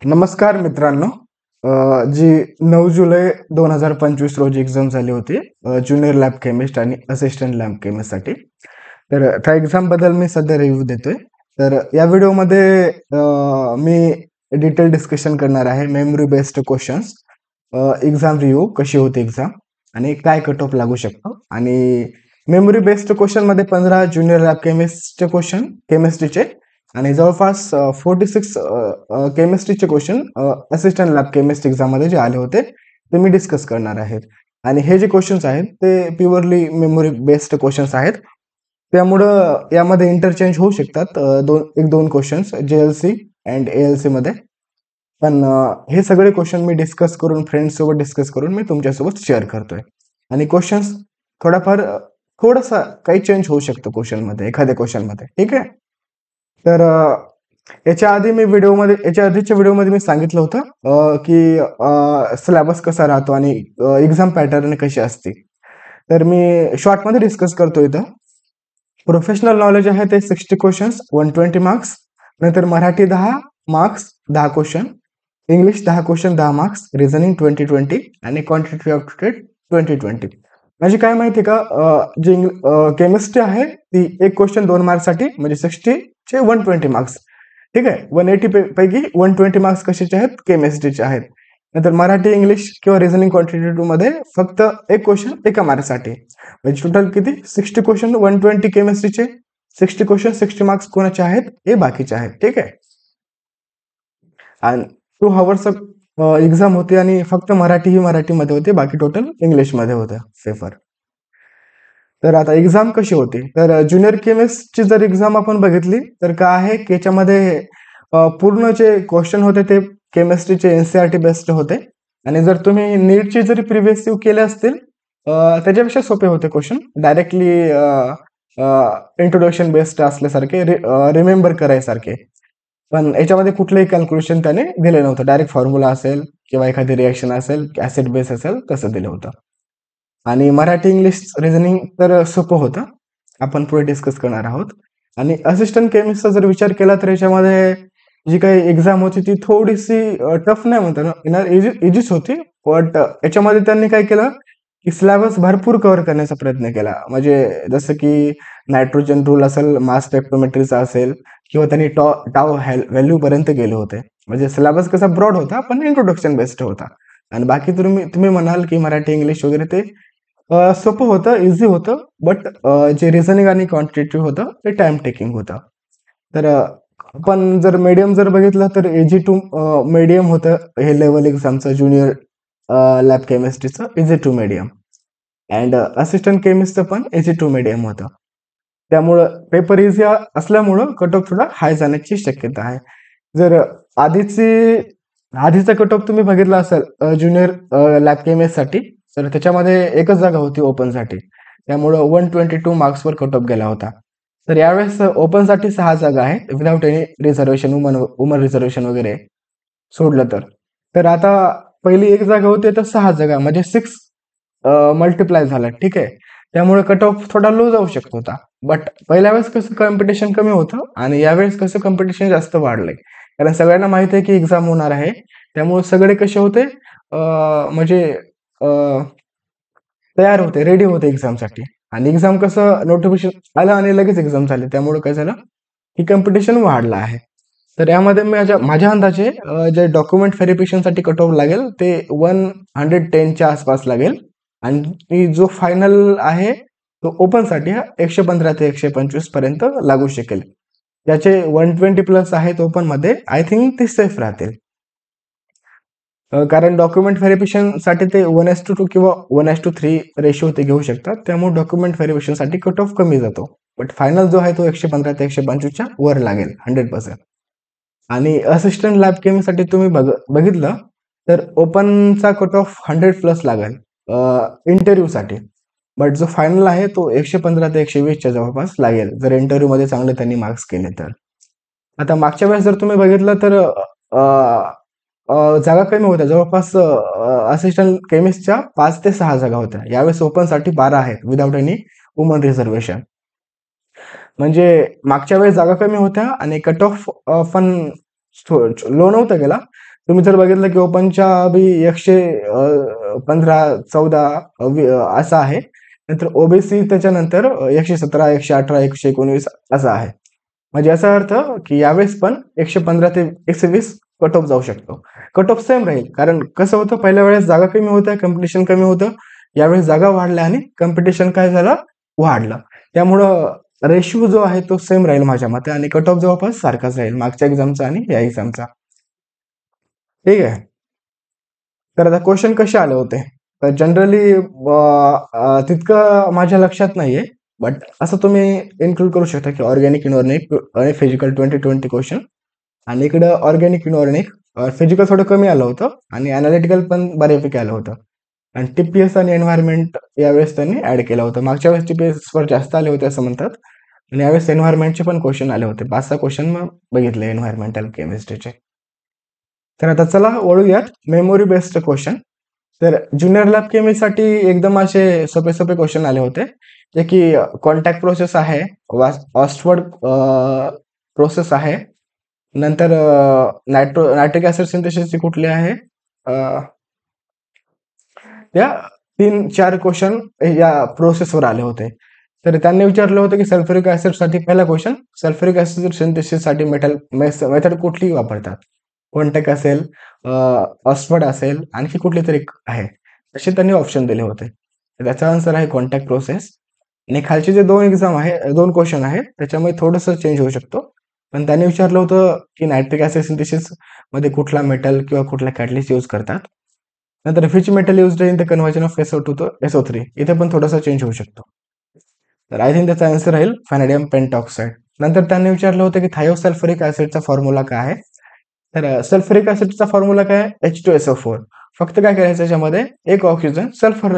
नमस्कार मित्रांनो. जी 9 जुलै 2025 रोजी एक्झाम झाली होती ज्युनियर लॅब केमिस्ट आणि असिस्टंट लॅब केमिस्टसाठी. तर त्या एक्झामबद्दल मी सध्या रिव्ह्यू देतोय. तर या व्हिडिओमध्ये मी डिटेल डिस्कशन करणार आहे memory based questions, exam review कशी होती एक्झाम आणि काय कट ऑफ लागू शकतो. आणि मेमरी बेस्ड क्वेश्चनमध्ये 15 ज्युनियर लॅब केमिस्टचे क्वेश्चन केमिस्ट्रीचे आणि जवळपास 46 केमिस्ट्रीचे क्वेश्चन असिस्टंट लॅब केमिस्ट एक्झाममध्ये जे आले होते ते मी डिस्कस करणार आहेत. आणि हे जे क्वेश्चन्स आहेत ते प्युअरली मेमोरी बेस्ड क्वेश्चन्स आहेत. त्यामुळं यामध्ये इंटरचेंज होऊ शकतात एक दोन क्वेश्चन्स JLC अँड ALC मध्ये. पण हे सगळे क्वेश्चन मी डिस्कस करून फ्रेंड्स सोबत डिस्कस करून मी तुमच्यासोबत शेअर करतोय. आणि क्वेश्चन्स थोडाफार थोडासा काही चेंज होऊ शकतो क्वेश्चन मध्ये, एखाद्या क्वेश्चन मध्ये. ठीक आहे. तर याच्या आधीच्या व्हिडिओमध्ये मी सांगितलं होतं की सिलेबस कसा राहतो आणि एक्झाम पॅटर्न कशी असते. तर मी शॉर्टमध्ये डिस्कस करतो इथं. प्रोफेशनल नॉलेज आहे ते 60 क्वेश्चन्स 120 मार्क्स. नंतर Marathi 10 marks 10 question, English 10 question 10 marks, reasoning 20-20 आणि क्वांटिटी ऑप्टिट्यूड 20-20. म्हणजे काय माहिती का, जी केमिस्ट्री आहे ती एक क्वेश्चन 2 मार्क्ससाठी, म्हणजे 60 चे 120 मार्क्स. ठीक आहे. 180 पैकी 120 मार्क्स कशाचे आहेत? केमिस्ट्रीचे आहेत. नंतर मराठी, इंग्लिश किंवा रिझनिंग क्वांटिटेटिव्ह मध्ये फक्त एक क्वेश्चन एका मार्क्ससाठी. म्हणजे टोटल किती? 60 क्वेश्चन 120 केमिस्ट्रीचे, 60 क्वेश्चन 60 मार्क्स कोणाचे आहेत? हे बाकीचे आहेत. ठीक आहे. आणि 2 hours एक्झाम होते आणि फक्त मराठी ही मराठीमध्ये होते, बाकी टोटल इंग्लिशमध्ये होतं पेपर. तर आता एक्झाम कशी होती? तर ज्युनियर केमिस्टची जर एक्झाम आपण बघितली तर काय आहे की याच्यामध्ये पूर्ण जे क्वेश्चन होते ते केमिस्ट्रीचे NCERT बेस्ड होते. आणि जर तुम्ही नीटचे जरी प्रिव्हियस केले असतील त्याच्यापेक्षा सोपे होते क्वेश्चन. डायरेक्टली इंट्रोडक्शन बेस्ड असल्यासारखे, रिमेंबर करायसारखे. पण याच्यामध्ये कुठलंही कॅल्क्युलेशन त्याने दिलं नव्हतं. डायरेक्ट फॉर्म्युला असेल किंवा एखादी रिएक्शन असेल, ऍसिड बेस असेल, तसं दिलं होतं. आणि मराठी, इंग्लिश, रिझनिंग तर सोपं होतं. आपण पुढे डिस्कस करणार आहोत. आणि असिस्टंट केमिस्टचा जर विचार केला तर याच्यामध्ये जी काही एक्झाम होती ती थोडीशी टफ नाही म्हणता येणार, इजीच होती. बट याच्यामध्ये त्यांनी काय केलं की सिलेबस भरपूर कव्हर करण्याचा प्रयत्न केला. म्हणजे जसं की नायट्रोजन रूल असेल, मास स्पेक्ट्रोमेट्रीचा असेल, किंवा त्यांनी टाव व्हॅल्यू पर्यंत गेले होते. म्हणजे सिलेबस कसा ब्रॉड होता पण इंट्रोडक्शन बेस्ड होता. आणि बाकी तुम्ही म्हणाल की मराठी, इंग्लिश वगैरे ते सोपं होतं, इझी होतं. बट जे रिझनिंग आणि क्वांटिटेटिव्ह होतं ते टाइम टेकिंग होतं. तर आपण जर मीडियम जर बघितलं तर AG टू मीडियम होतं हे लेवल एक्झामचं ज्युनियर लॅब केमिस्ट्रीचं, easy to medium. And assistant केमिस्टचं पण AG टू मीडियम होतं. त्यामुळं पेपर इझी असल्यामुळं कट ऑफ थोडा हाय जाण्याची शक्यता आहे. जर आधीचा कट ऑफ तुम्ही बघितला असेल ज्युनियर लॅब केमिस्टसाठी, तर त्याच्यामध्ये एकच जागा होती ओपनसाठी. त्यामुळं 122 मार्क्सवर कट ऑफ गेला होता. तर यावेळेस ओपनसाठी 6 जागा आहेत without any reservation, woman reservation वगैरे सोडलं तर. तर आता पहिली एक जागा होती तर 6 जागा, म्हणजे 6 मल्टिप्लाय झाला. ठीक आहे. त्यामुळे कट ऑफ थोडा लो जाऊ शकत होता. बट पहिल्या वेळेस कसं कॉम्पिटिशन कमी होतं आणि यावेळेस कसं कॉम्पिटिशन जास्त वाढलंय. कारण सगळ्यांना माहिती आहे की एक्झाम होणार आहे. त्यामुळे सगळे कसे होते, म्हणजे तयार होते, रेडी होते एक्झामसाठी. आणि एक्झाम कसं नोटिफिकेशन आलं आणि लगेच एक्झाम झाली. त्यामुळे काय झालं की कॉम्पिटिशन वाढलं आहे. तर यामध्ये माझ्या अंदाजे जे डॉक्युमेंट व्हेरिफिकेशनसाठी कट ऑफ लागेल ते 110च्या आसपास लागेल. आणि जो फायनल आहे तो ओपनसाठी 115 ते 125 पर्यंत लागू शकेल. ज्याचे 120 प्लस आहेत ओपनमध्ये, आय थिंक ते सेफ राहतील. कारण डॉक्युमेंट व्हेरिफिकेशनसाठी ते 1:2 किंवा 1:3 रेशो ते घेऊ शकतात. त्यामुळे डॉक्युमेंट व्हेरिफिकेशनसाठी कट ऑफ कमी जातो. बट फायनल जो आहे तो 115 ते 125च्या वर लागेल 100%. आणि असिस्टंट लॅब केमिस्टसाठी तुम्ही बघितलं तर ओपनचा कट ऑफ 100 प्लस लागेल इंटरव्ह्यूसाठी. बट जो फायनल आहे तो 115 ते 120च्या जवळपास लागेल, जर इंटरव्ह्यू मध्ये चांगले त्यांनी मार्क्स केले तर. आता मागच्या वेळेस जर तुम्ही बघितलं तर जागा कमी होत्या, जवळपास असिस्टंट केमिस्टच्या 5 ते 6 जागा होत्या. यावेळेस ओपनसाठी 12 आहेत विदाउट एनी वुमन रिझर्वेशन. म्हणजे मागच्या वेळेस जागा कमी होत्या आणि कट ऑफ पण लो नव्हता गेला. तुम्ही जर बघितलं की ओपनच्या बी 115, 14, असा आहे. नंतर ओबीसी त्याच्यानंतर 117, 118, 119 असा आहे. म्हणजे याचा अर्थ की यावेळेस पण 115 ते 120 कट ऑफ जाऊ शकतो. कट ऑफ सेम राहील, कारण कसं होतं, पहिल्या वेळेस जागा कमी होत्या, कॉम्पिटिशन कमी होतं. यावेळेस जागा वाढल्या आणि कॉम्पिटिशन काय झालं, वाढलं. त्यामुळं रेशिओ जो आहे तो सेम राहील माझ्या मते, आणि कट ऑफ जवळपास सारखाच राहील मागच्या एक्झामचा आणि या एक्झामचा. ठीक आहे. तर आता क्वेश्चन कसे आले होते, तर जनरली तितकं माझ्या लक्षात नाहीये, बट असं तुम्ही इन्क्लूड करू शकता की ऑर्गॅनिक, इनऑर्गॅनिक आणि फिजिकल 2020 क्वेश्चन. आणि इकडं ऑर्गॅनिक, इनऑर्गॅनिक, फिजिकल थोडं कमी आलं होतं आणि अनालिटिकल पण बऱ्यापैकी आलं होतं. आणि टीपीएस आणि एन्व्हायरमेंट यावेळेस त्यांनी ऍड केलं होतं. मागच्या वेळेस टीपीएस वर जास्त आले होते असं म्हणतात, आणि यावेळेस एन्व्हायरमेंटचे पण क्वेश्चन आले होते. 5-6 क्वेश्चन मग बघितले एन्व्हायरमेंटल केमिस्ट्रीचे. तर आता चला वळूयात मेमोरी बेस्ड क्वेश्चन. तर ज्युनियर लॅब केमिस्ट्रीसाठी एकदम असे सोपे सोपे क्वेश्चन आले होते, जे की कॉन्टॅक्ट प्रोसेस आहे, ऑस्टवर्ड प्रोसेस आहे, नंतर नायट्रिक ऍसिड सिंथेसिस कुठली आहे, या 3-4 क्वेश्चन या प्रोसेसवर आले होते. तर त्यांनी विचारलं होतं की सल्फ्युरिक ऍसिड साठी पहिला क्वेश्चन, सल्फ्युरिक ऍसिड सिंथेसिस साठी मेथड कुठली वापरतात, कॉन्टॅक्ट असेल, ऑक्सफर्ड असेल, आणखी कुठली तरी आहे, असे त्यांनी ऑप्शन दिले होते. त्याचा आन्सर आहे कॉन्टॅक्ट प्रोसेस. आणि खालचे जे 2 क्वेश्चन आहे त्याच्यामध्ये थोडंसं चेंज होऊ शकतो, पण त्यांनी विचारलं होतं की नायट्रिक ऍसिड सिंथेसिस मध्ये कुठला मेटल किंवा कुठला कॅटलिस्ट यूज करतात. नंतर which metal use in the conversion of SO2 to SO3, इथे पण थोडासा चेंज होऊ शकतो. तर आय थिंक त्याचा आन्सर राहील फॅनेडियम पेंटॉक्साइड. नंतर त्यांनी विचारलं होतं की थायोसल्फ्युरिक ऍसिडचा फॉर्म्युला काय आहे. तर सल्फ्युरिक ऍसिडचा फॉर्म्युला काय आहे, H2SO4. फक्त काय करायचं, याच्यामध्ये एक ऑक्सिजन सल्फर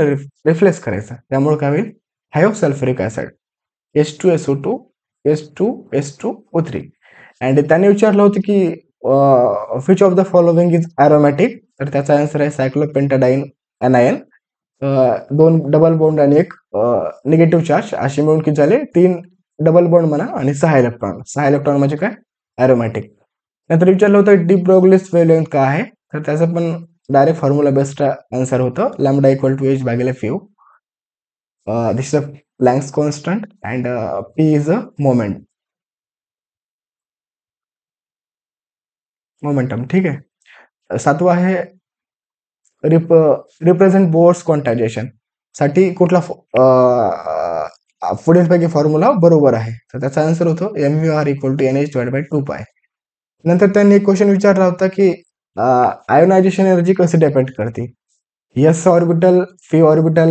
रिप्लेस करायचा, त्यामुळे काय होईल, थायोसल्फ्युरिक ऍसिड H2SO2 H2SO3. अँड त्यांनी विचारलं होतं की which of the following is aromatic. तर त्याचा आन्सर आहे सायक्लोपेंटाडाईन अनायन. 2 डबल बॉन्ड आणि एक निगेटिव्ह चार्ज, असे मिळून किती झाले, 3 डबल बॉन्ड म्हणा आणि 6 इलेक्ट्रॉन. 6 इलेक्ट्रॉन म्हणजे काय, अरोमॅटिक. नंतर विचारलं होतं डी ब्रोग्लीस वेव्हलेंथ काय आहे. तर त्याचं पण डायरेक्ट फॉर्म्युला बेस्ड आन्सर होतं, लॅम्बडा इक्वल टू H भागिले few. This is a Planck's constant and P is a momentum. ठीक आहे. 7वा आहे रिप्रेझेंट बोर्स क्वांटायझेशन साठी कुठला पुढीलपैकी फॉर्म्युला बरोबर आहे. तर त्याचा आन्सर होतो MVR equal to NH divide by 2π. नंतर त्यांनी एक क्वेश्चन विचारला होता की आयोनायझेशन एनर्जी कशी डिपेंड करते, S orbital, P orbital,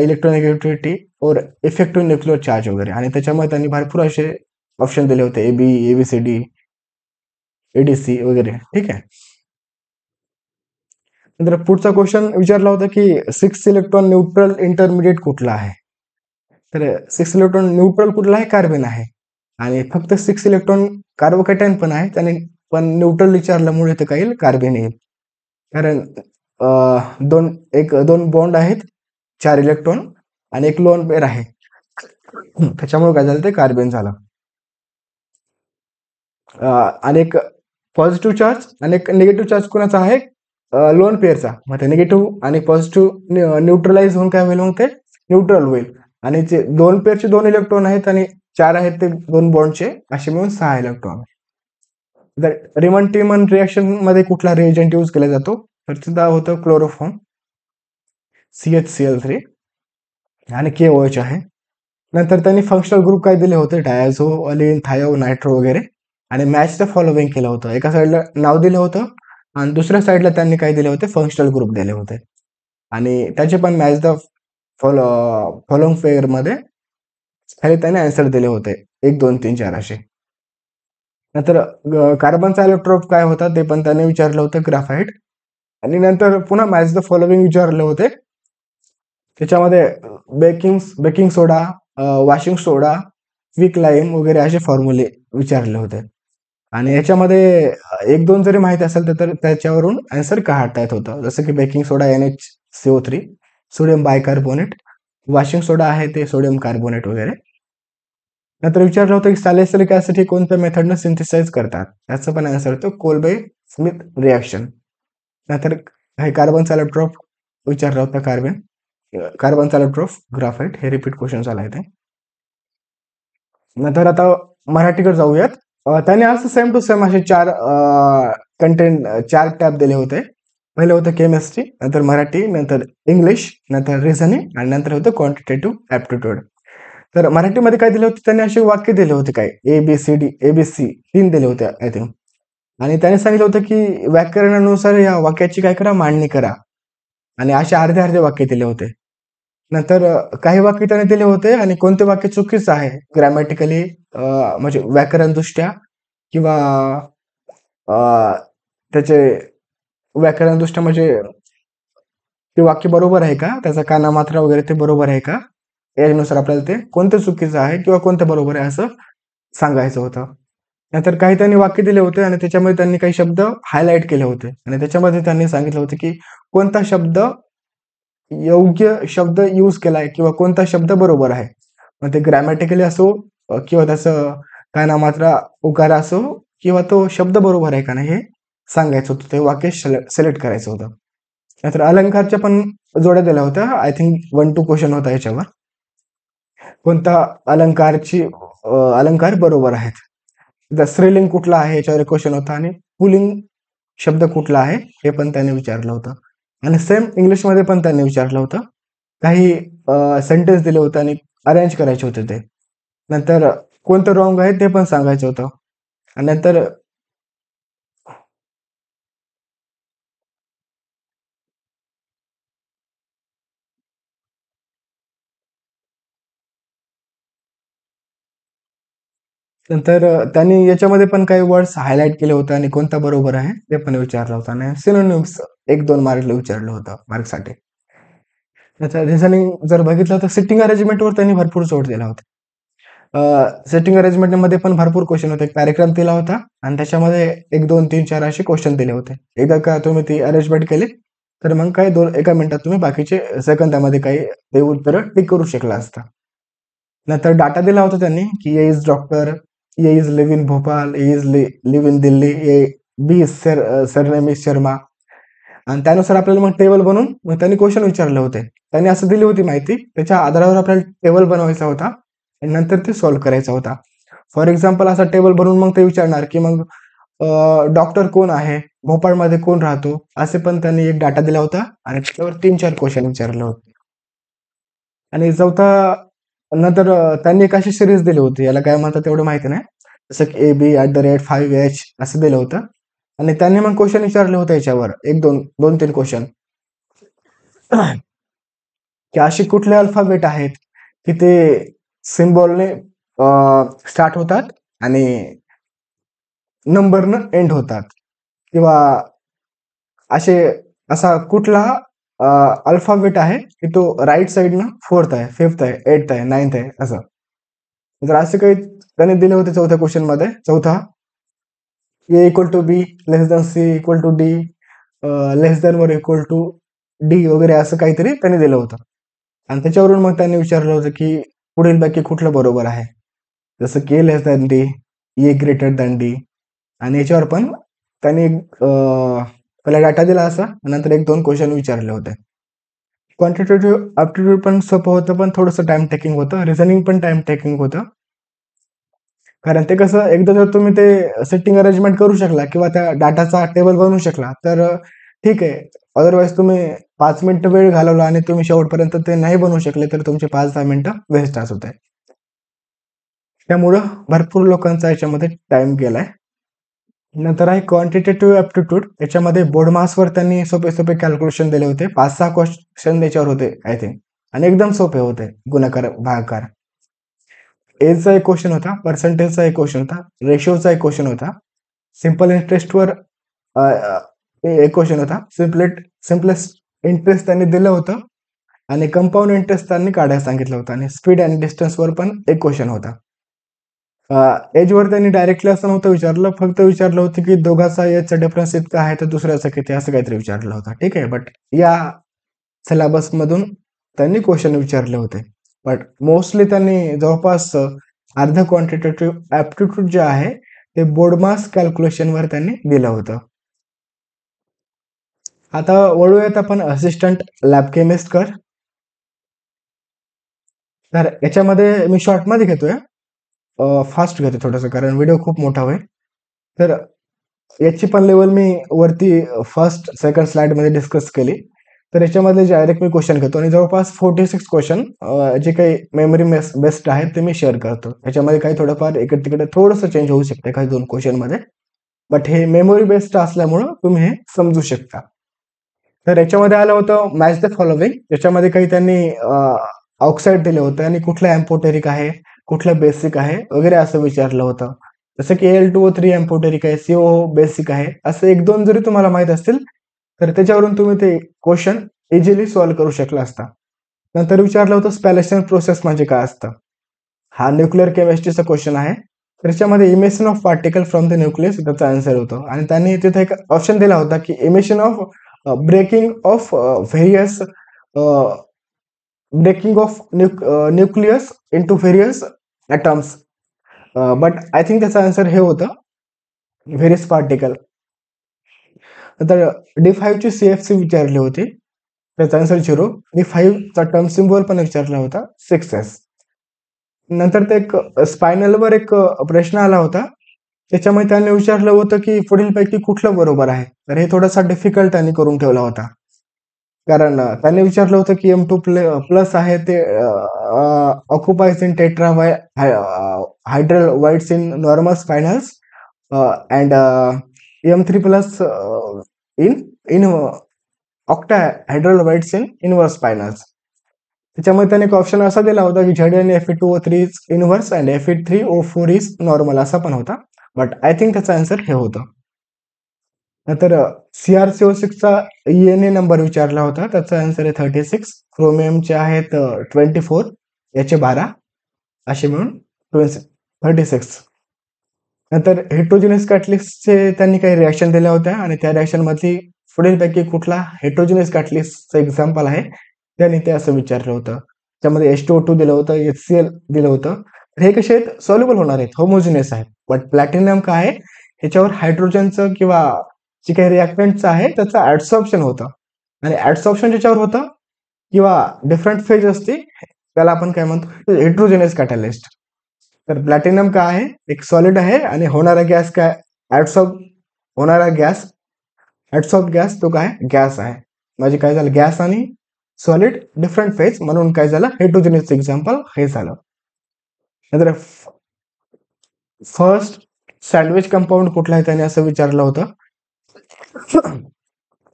electronegativity और इफेक्टिव्ह न्यूक्लिअर चार्ज वगैरे. आणि त्याच्यामध्ये त्यांनी भरपूर असे ऑप्शन दिले होते, AB, ABCD, ADC वगैरे. ठीक आहे. नंतर पुढचा क्वेश्चन विचारला होता की 6 इलेक्ट्रॉन न्यूट्रल इंटरमिडिएट कुठला आहे. तर 6 इलेक्ट्रॉन न्यूट्रल कुठला आहे, कार्बन आहे. आणि फक्त 6 इलेक्ट्रॉन कार्बोकॅटायन पण आहेत, आणि पण न्यूट्रल विचारल्यामुळे इथं काय येईल, कार्बन येईल. कारण दोन बॉन्ड आहेत, 4 इलेक्ट्रॉन आणि एक लोन पेअर आहे, त्याच्यामुळे काय झालं, ते कार्बन झालं. आणि एक पॉझिटिव्ह चार्ज आणि एक निगेटिव्ह चार्ज कोणाचा आहे, लोन पेअरचा. मग ते निगेटिव्ह आणि पॉझिटिव्ह न्यूट्रलाइज होऊन काय होईल, मग ते न्यूट्रल होईल. आणि जे 2 पेअरचे 2 इलेक्ट्रॉन आहेत आणि 4 आहेत ते 2 बॉन्डचे, असे मिळून 6 इलेक्ट्रॉन. तर रिमन टिमन रिएक्शन मध्ये कुठला रिएजंट यूज केला जातो, तर सुद्धा होतं क्लोरोफॉर्म, CHCl3 आणि KOH आहे. नंतर त्यांनी फंक्शनल ग्रुप काय दिले होते, डायझो, अलिन, थायो, नायट्रो वगैरे. आणि मॅच द फॉलोइंग केलं होतं, एका साईडला नाव दिलं होतं आणि दुसऱ्या साईडला त्यांनी काय दिले होते, फंक्शनल ग्रुप दिले होते. आणि त्याचे पण मॅच द फॉलोइंग पेअर मध्ये खाली त्याने आन्सर दिले होते, 1, 2, 3, 4 असे. नंतर कार्बनचा इलेक्ट्रोड काय होता ते पण त्याने विचारलं होतं, ग्राफाईट. आणि नंतर पुन्हा मॅच द फॉलोइंग विचारले होते, त्याच्यामध्ये बेकिंग सोडा, वॉशिंग सोडा, क्विक लाईम वगैरे असे फॉर्म्युले विचारले होते. आणि याच्यामध्ये 1-2 जरी माहिती असेल तर त्याच्यावरून आन्सर काढता येत होतं, जसं की बेकिंग सोडा NHCO3, सोडियम बायकार्बोनेट, वॉशिंग सोडा आहे ते सोडियम कार्बोनेट वगैरे. नंतर विचारलं होतं की सॅलिसिलिक ऍसिड हे कोणत्या मेथडनं सिंथेसाइज करतात, त्याचं पण आन्सर होतं कोलबे स्मिथ रिॲक्शन. नंतर हे कार्बनचा इलेक्ट्रॉन विचारला होता. कार्बनचा इलेक्ट्रॉन ग्राफाइट हे रिपीट क्वेश्चन झाला आहे. नंतर आता मराठीकडे जाऊयात. त्याने असं सेम टू सेम असे चार टॅब दिले होते. पहिले होतं केमिस्ट्री, नंतर मराठी, नंतर इंग्लिश, नंतर रिझनिंग आणि नंतर होतं क्वांटिटेटिव्ह ऍप्टिट्यूड. तर मराठीमध्ये काय दिले होते, त्यांनी असे वाक्य दिले होते, काय ABCD 3 दिले होते आय थिंक. आणि त्याने सांगितलं होतं की व्याकरणानुसार या वाक्याची काय करा, मांडणी करा. आणि असे अर्धे अर्धे वाक्य दिले होते. नंतर काही वाक्य त्याने दिले होते आणि कोणते वाक्य चुकीचं आहे ग्रॅमॅटिकली, म्हणजे व्याकरणदृष्ट्या किंवा त्याचे व्याकरणदृष्ट्या, म्हणजे ते वाक्य बरोबर आहे का, त्याचा काना मात्रा वगैरे ते बरोबर आहे का, यानुसार आपल्याला ते कोणतं चुकीचं आहे किंवा कोणतं बरोबर आहे असं सांगायचं होतं. नंतर काही त्यांनी वाक्य दिले होते आणि त्याच्यामध्ये त्यांनी काही शब्द हायलाइट केले होते आणि त्याच्यामध्ये त्यांनी सांगितलं होतं की कोणता शब्द योग्य शब्द यूज केलाय किंवा कोणता शब्द बरोबर आहे. मग ते ग्रॅमॅटिकली असो किंवा त्याचं काना मात्रा उकार असो किंवा तो शब्द बरोबर आहे का नाही हे सांगायचं होतं. ते वाक्य सिलेक्ट करायचं होतं. नंतर अलंकारच्या पण जोड्या दिल्या होत्या. आय थिंक 1-2 क्वेश्चन होता याच्यावर. कोणता अलंकार बरोबर आहेत. स्त्रीलिंग कुठला आहे याच्यावर क्वेश्चन होता आणि पुल्लिंग शब्द कुठला आहे हे पण त्याने विचारलं होतं. आणि सेम इंग्लिशमध्ये पण त्यांनी विचारलं होतं. काही सेंटेन्स दिले होते आणि अरेंज करायचे होते ते. नंतर कोणतं रॉंग आहे ते पण सांगायचं होतं. आणि नंतर त्यांनी याच्यामध्ये पण काही वर्ड्स हायलाइट केले होते आणि कोणता बरोबर आहे ते पण विचारलं होतं. आणि सिनोनिम्स 1-2 मार्कला विचारलं होतं मार्कसाठी. त्याचं रिझनिंग जर बघितलं तर सिटिंग अरेंजमेंटवर त्यांनी भरपूर जोर दिला होता. सिटिंग अरेंजमेंटमध्ये पण भरपूर क्वेश्चन होते. एक पॅराग्राफ दिला होता आणि त्याच्यामध्ये 1, 2, 3, 4 असे क्वेश्चन दिले होते. एकदा का तुम्ही ती अरेंजमेंट केली तर मग काय एका मिनिटात तुम्ही बाकीचे सेकंदामध्ये काही ते उत्तरं टिक करू शकला असता. नंतर डाटा दिला होता त्यांनी की A is doctor, A is live in Bhopal, A is live in Delhi, B is surname is Sharma. आणि त्यानुसार आपल्याला मग टेबल बनवून मग त्यांनी क्वेश्चन विचारले होते. त्यांनी असं दिली होती माहिती, त्याच्या आधारावर आपल्याला टेबल बनवायचा होता आणि नंतर ते सॉल्व्ह करायचा होता. फॉर एक्झाम्पल असा टेबल बनवून मग ते विचारणार की मग डॉक्टर कोण आहे, भोपाळमध्ये कोण राहतो, असे पण त्यांनी एक डाटा दिला होता आणि त्याच्यावर 3-4 क्वेश्चन विचारले होते. आणि नंतर त्यांनी एक अशी सिरीज दिली होती, याला काय म्हणतात तेवढं माहिती नाही, जसं की AB@5H असं दिलं होतं. आणि त्यांनी मग क्वेश्चन विचारले होते याच्यावर 2-3 क्वेश्चन की असे कुठले अल्फाबेट आहेत की ते सिम्बॉलने स्टार्ट होतात आणि नंबरनं एंड होतात, किंवा असा कुठला अल्फाबेट आहे की तो राईट साईडनं 4th आहे, 5th आहे, 8th आहे, 9th आहे असं. तर असे काही त्याने दिले होते चौथ्या क्वेश्चन मध्ये. चौथा, A=B, C=D, >= D वगैरे असं काहीतरी त्यांनी दिलं होतं. आणि त्याच्यावरून मग त्यांनी विचारलं होतं की पुढीलपैकी कुठलं बरोबर आहे, जसं K D, A D. आणि याच्यावर पण त्यांनी पहिला डाटा दिला असा, नंतर 1-2 क्वेश्चन विचारले होते. क्वांटिटेटिव्ह ऍप्टिट्यूड पण सोपं होतं, पण थोडंसं टाइम टेकिंग होतं. रिझनिंग पण टाइम टेकिंग होतं. कारण ते कसं, एकदा जर तुम्ही ते सेटिंग अरेंजमेंट करू शकला किंवा त्या डाटाचा टेबल बनवू शकला तर ठीक आहे. अदरवाईज तुम्ही 5 मिनिटं वेळ घालवला आणि तुम्ही शेवटपर्यंत ते नाही बनवू शकले तर तुमचे 5-10 मिनिटं वेस्टच होत आहे. त्यामुळं भरपूर लोकांचा याच्यामध्ये टाइम गेलाय. नंतर आहे क्वांटिटेटिव्ह ऍप्टिट्यूड. याच्यामध्ये बोर्ड मासवर त्यांनी सोपे सोपे कॅल्क्युलेशन दिले होते. 5-6 क्वेश्चन त्याच्यावर होते आय थिंक, आणि एकदम सोपे होते. गुणाकार, भागाकार. एजचा एक क्वेश्चन होता, पर्सेंटेजचा एक क्वेश्चन होता, रेशोचा एक क्वेश्चन होता, सिंपल इंटरेस्टवर एक क्वेश्चन होता, सिम्पलेस्ट इंटरेस्ट त्यांनी दिलं होतं आणि कंपाऊंड इंटरेस्ट त्यांनी काढायला सांगितलं होतं. आणि स्पीड अँड डिस्टन्सवर पण एक क्वेश्चन होता. एजवर त्यांनी डायरेक्टली असं नव्हतं विचारलं, फक्त विचारलं होतं की दोघांचा एजचा डिफरन्स इतका आहे तर दुसऱ्याचा किती, असं काहीतरी विचारलं होतं. ठीक आहे, बट या सिलेबस मधून त्यांनी क्वेश्चन विचारले होते. बट मोस्टली त्यांनी जवळपास अर्ध क्वांटिटेटिव्ह ऍप्टिट्यूड जे आहे ते बोर्ड मास कॅल्क्युलेशनवर त्यांनी दिलं होतं. आता वळूयात आपण असिस्टंट लॅब केमिस्ट कर. तर याच्यामध्ये मी शॉर्ट मध्ये घेतोय, फास्ट घेतो थोडंसं कारण व्हिडिओ खूप मोठा होईल. तर याची पण लेवल मी वरती फर्स्ट सेकंड स्लाइड मध्ये डिस्कस केली. तर याच्यामध्ये डायरेक्ट मी क्वेश्चन घेतो आणि जवळपास 46 क्वेश्चन जे काही मेमरी बेस्ड आहेत ते मी शेअर करतो. याच्यामध्ये काही थोडंफार इकडे तिकडे थोडंसं चेंज होऊ शकते काही 2 क्वेश्चन मध्ये, बट हे मेमरी बेस्ड असल्यामुळं तुम्ही हे समजू शकता. तर याच्यामध्ये आलं होतं मॅच द फॉलोविंग. याच्यामध्ये काही त्यांनी ऑक्साईड दिले होते आणि कुठला एम्पोटेरिक आहे, कुठला बेसिक आहे वगैरे असं विचारलं होतं. जसं की Al2O3 एम्पोटेरिक आहे, COO बेसिक आहे. असं 1-2 जरी तुम्हाला माहित असतील तर त्याच्यावरून तुम्ही ते क्वेश्चन इझिली सॉल्व्ह करू शकला असता. नंतर विचारलं होतं स्पॅलेशन प्रोसेस म्हणजे काय असतं. हा न्यूक्लिअर केमिस्ट्रीचा क्वेश्चन आहे. त्याच्यामध्ये emission of particle from the nucleus त्याचा आन्सर होतो आणि त्यांनी तिथे एक ऑप्शन दिला होता की emission of breaking of various breaking of nucleus into various atoms. But I think त्याचा आन्सर हे होतं व्हेरियस पार्टिकल. नंतर D5 ची CFC विचारली होती, त्याचा आन्सर 0. D5 चा टर्म सिम्बॉल पण विचारला होता 6s. नंतर ते एक स्पायनलवर एक प्रश्न आला होता. त्याच्यामध्ये त्यांनी विचारलं होतं की पुढीलपैकी कुठलं बरोबर आहे. तर हे थोडासा डिफिकल्ट त्यांनी करून ठेवला होता. कारण त्यांनी विचारलं होतं की M2 प्लस आहे ते occupies in tetrahedral voids in normal spinels and M3 plus in in octahedral voids in inverse spinels. त्याच्यामध्ये त्याने एक ऑप्शन असा दिला होता की Zn Fe2O3 is inverse and Fe3O4 is normal असा पण होता. बट आय थिंक त्याचा आन्सर हे होतं. नंतर CrCO6 चा ENA नंबर विचारला होता, त्याचा आन्सर आहे 36. क्रोमियमचे आहेत 24, याचे 12 असे मिळून 36. नंतर हेट्रोजिनस कॅटलिस्टचे त्यांनी काही रिॲक्शन दिल्या होत्या आणि त्या रिॲक्शन मध्ये पुढीलपैकी कुठला हेट्रोजिनस कॅटलिस्टचं एक्झाम्पल आहे त्यांनी ते असं विचारलं होतं. त्यामध्ये H2O2 दिलं होतं, HCl दिलं होतं. हे कसे आहेत सॉल्युबल होणार आहेत, होमोजिनियस आहेत. बट प्लॅटिनम काय आहे, ह्याच्यावर हायड्रोजनचं किंवा जे काही रिॲक्टंटचं आहे त्याचं ऍडसॉर्प्शन होतं आणि ऍडसॉर्प्शन ज्याच्यावर होतं किंवा डिफरंट फेज असते त्याला आपण काय म्हणतो हेट्रोजिनियस कॅटलिस्ट. तर प्लॅटिनम काय आहे, एक सॉलिड आहे आणि होणारा गॅस काय ऍडसॉर्ब होणारा गॅस ऍडसॉर्ब गॅस तो काय गॅस आहे. म्हणजे काय झालं गॅस आणि सॉलिड डिफरंट फेज म्हणून काय झालं हेट्रोजिनियस एक्झाम्पल हे झालं. नंतर फर्स्ट सँडविच कंपाऊंड कुठला आहे त्याने असं विचारलं होतं.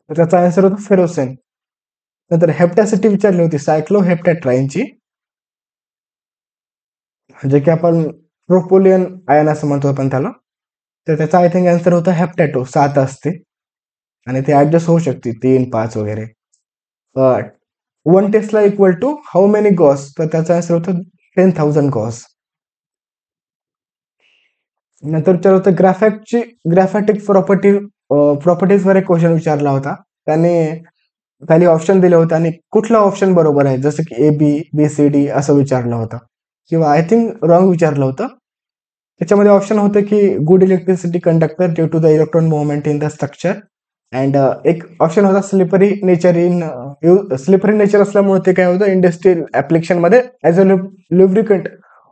त्याचा आन्सर होता फेरोसेन. नंतर हेप्टॅसिटी विचारली होती सायक्लोहेप्टॅट्राईनची, जे की आपण प्रोपोलियन आयन असं म्हणतो आपण त्याला. तर त्याचा आय थिंक आन्सर होता हेप्टॅटो 7 असते आणि ते ऍडजस्ट होऊ शकते 3-5 वगैरे. 1 tesla equal to how many gauss, तर त्याचा आन्सर होता 10,000 गॉस. नंतर विचारलं होतं ग्राफॅटची ग्राफॅटिक प्रॉपर्टीज वर एक क्वेश्चन विचारला होता. त्याने खाली ऑप्शन दिले होते आणि कुठला ऑप्शन बरोबर आहे जसं की ABCD असं विचारलं होतं किंवा आय थिंक रॉंग विचारलं होतं. त्याच्यामध्ये ऑप्शन होतं की good electricity conductor due to the electron movement in the structure and एक ऑप्शन होता स्लिपरी नेचर असल्यामुळे ते काय होतं इंडस्ट्रियल ऍप्लिकेशन मध्ये as a lubricant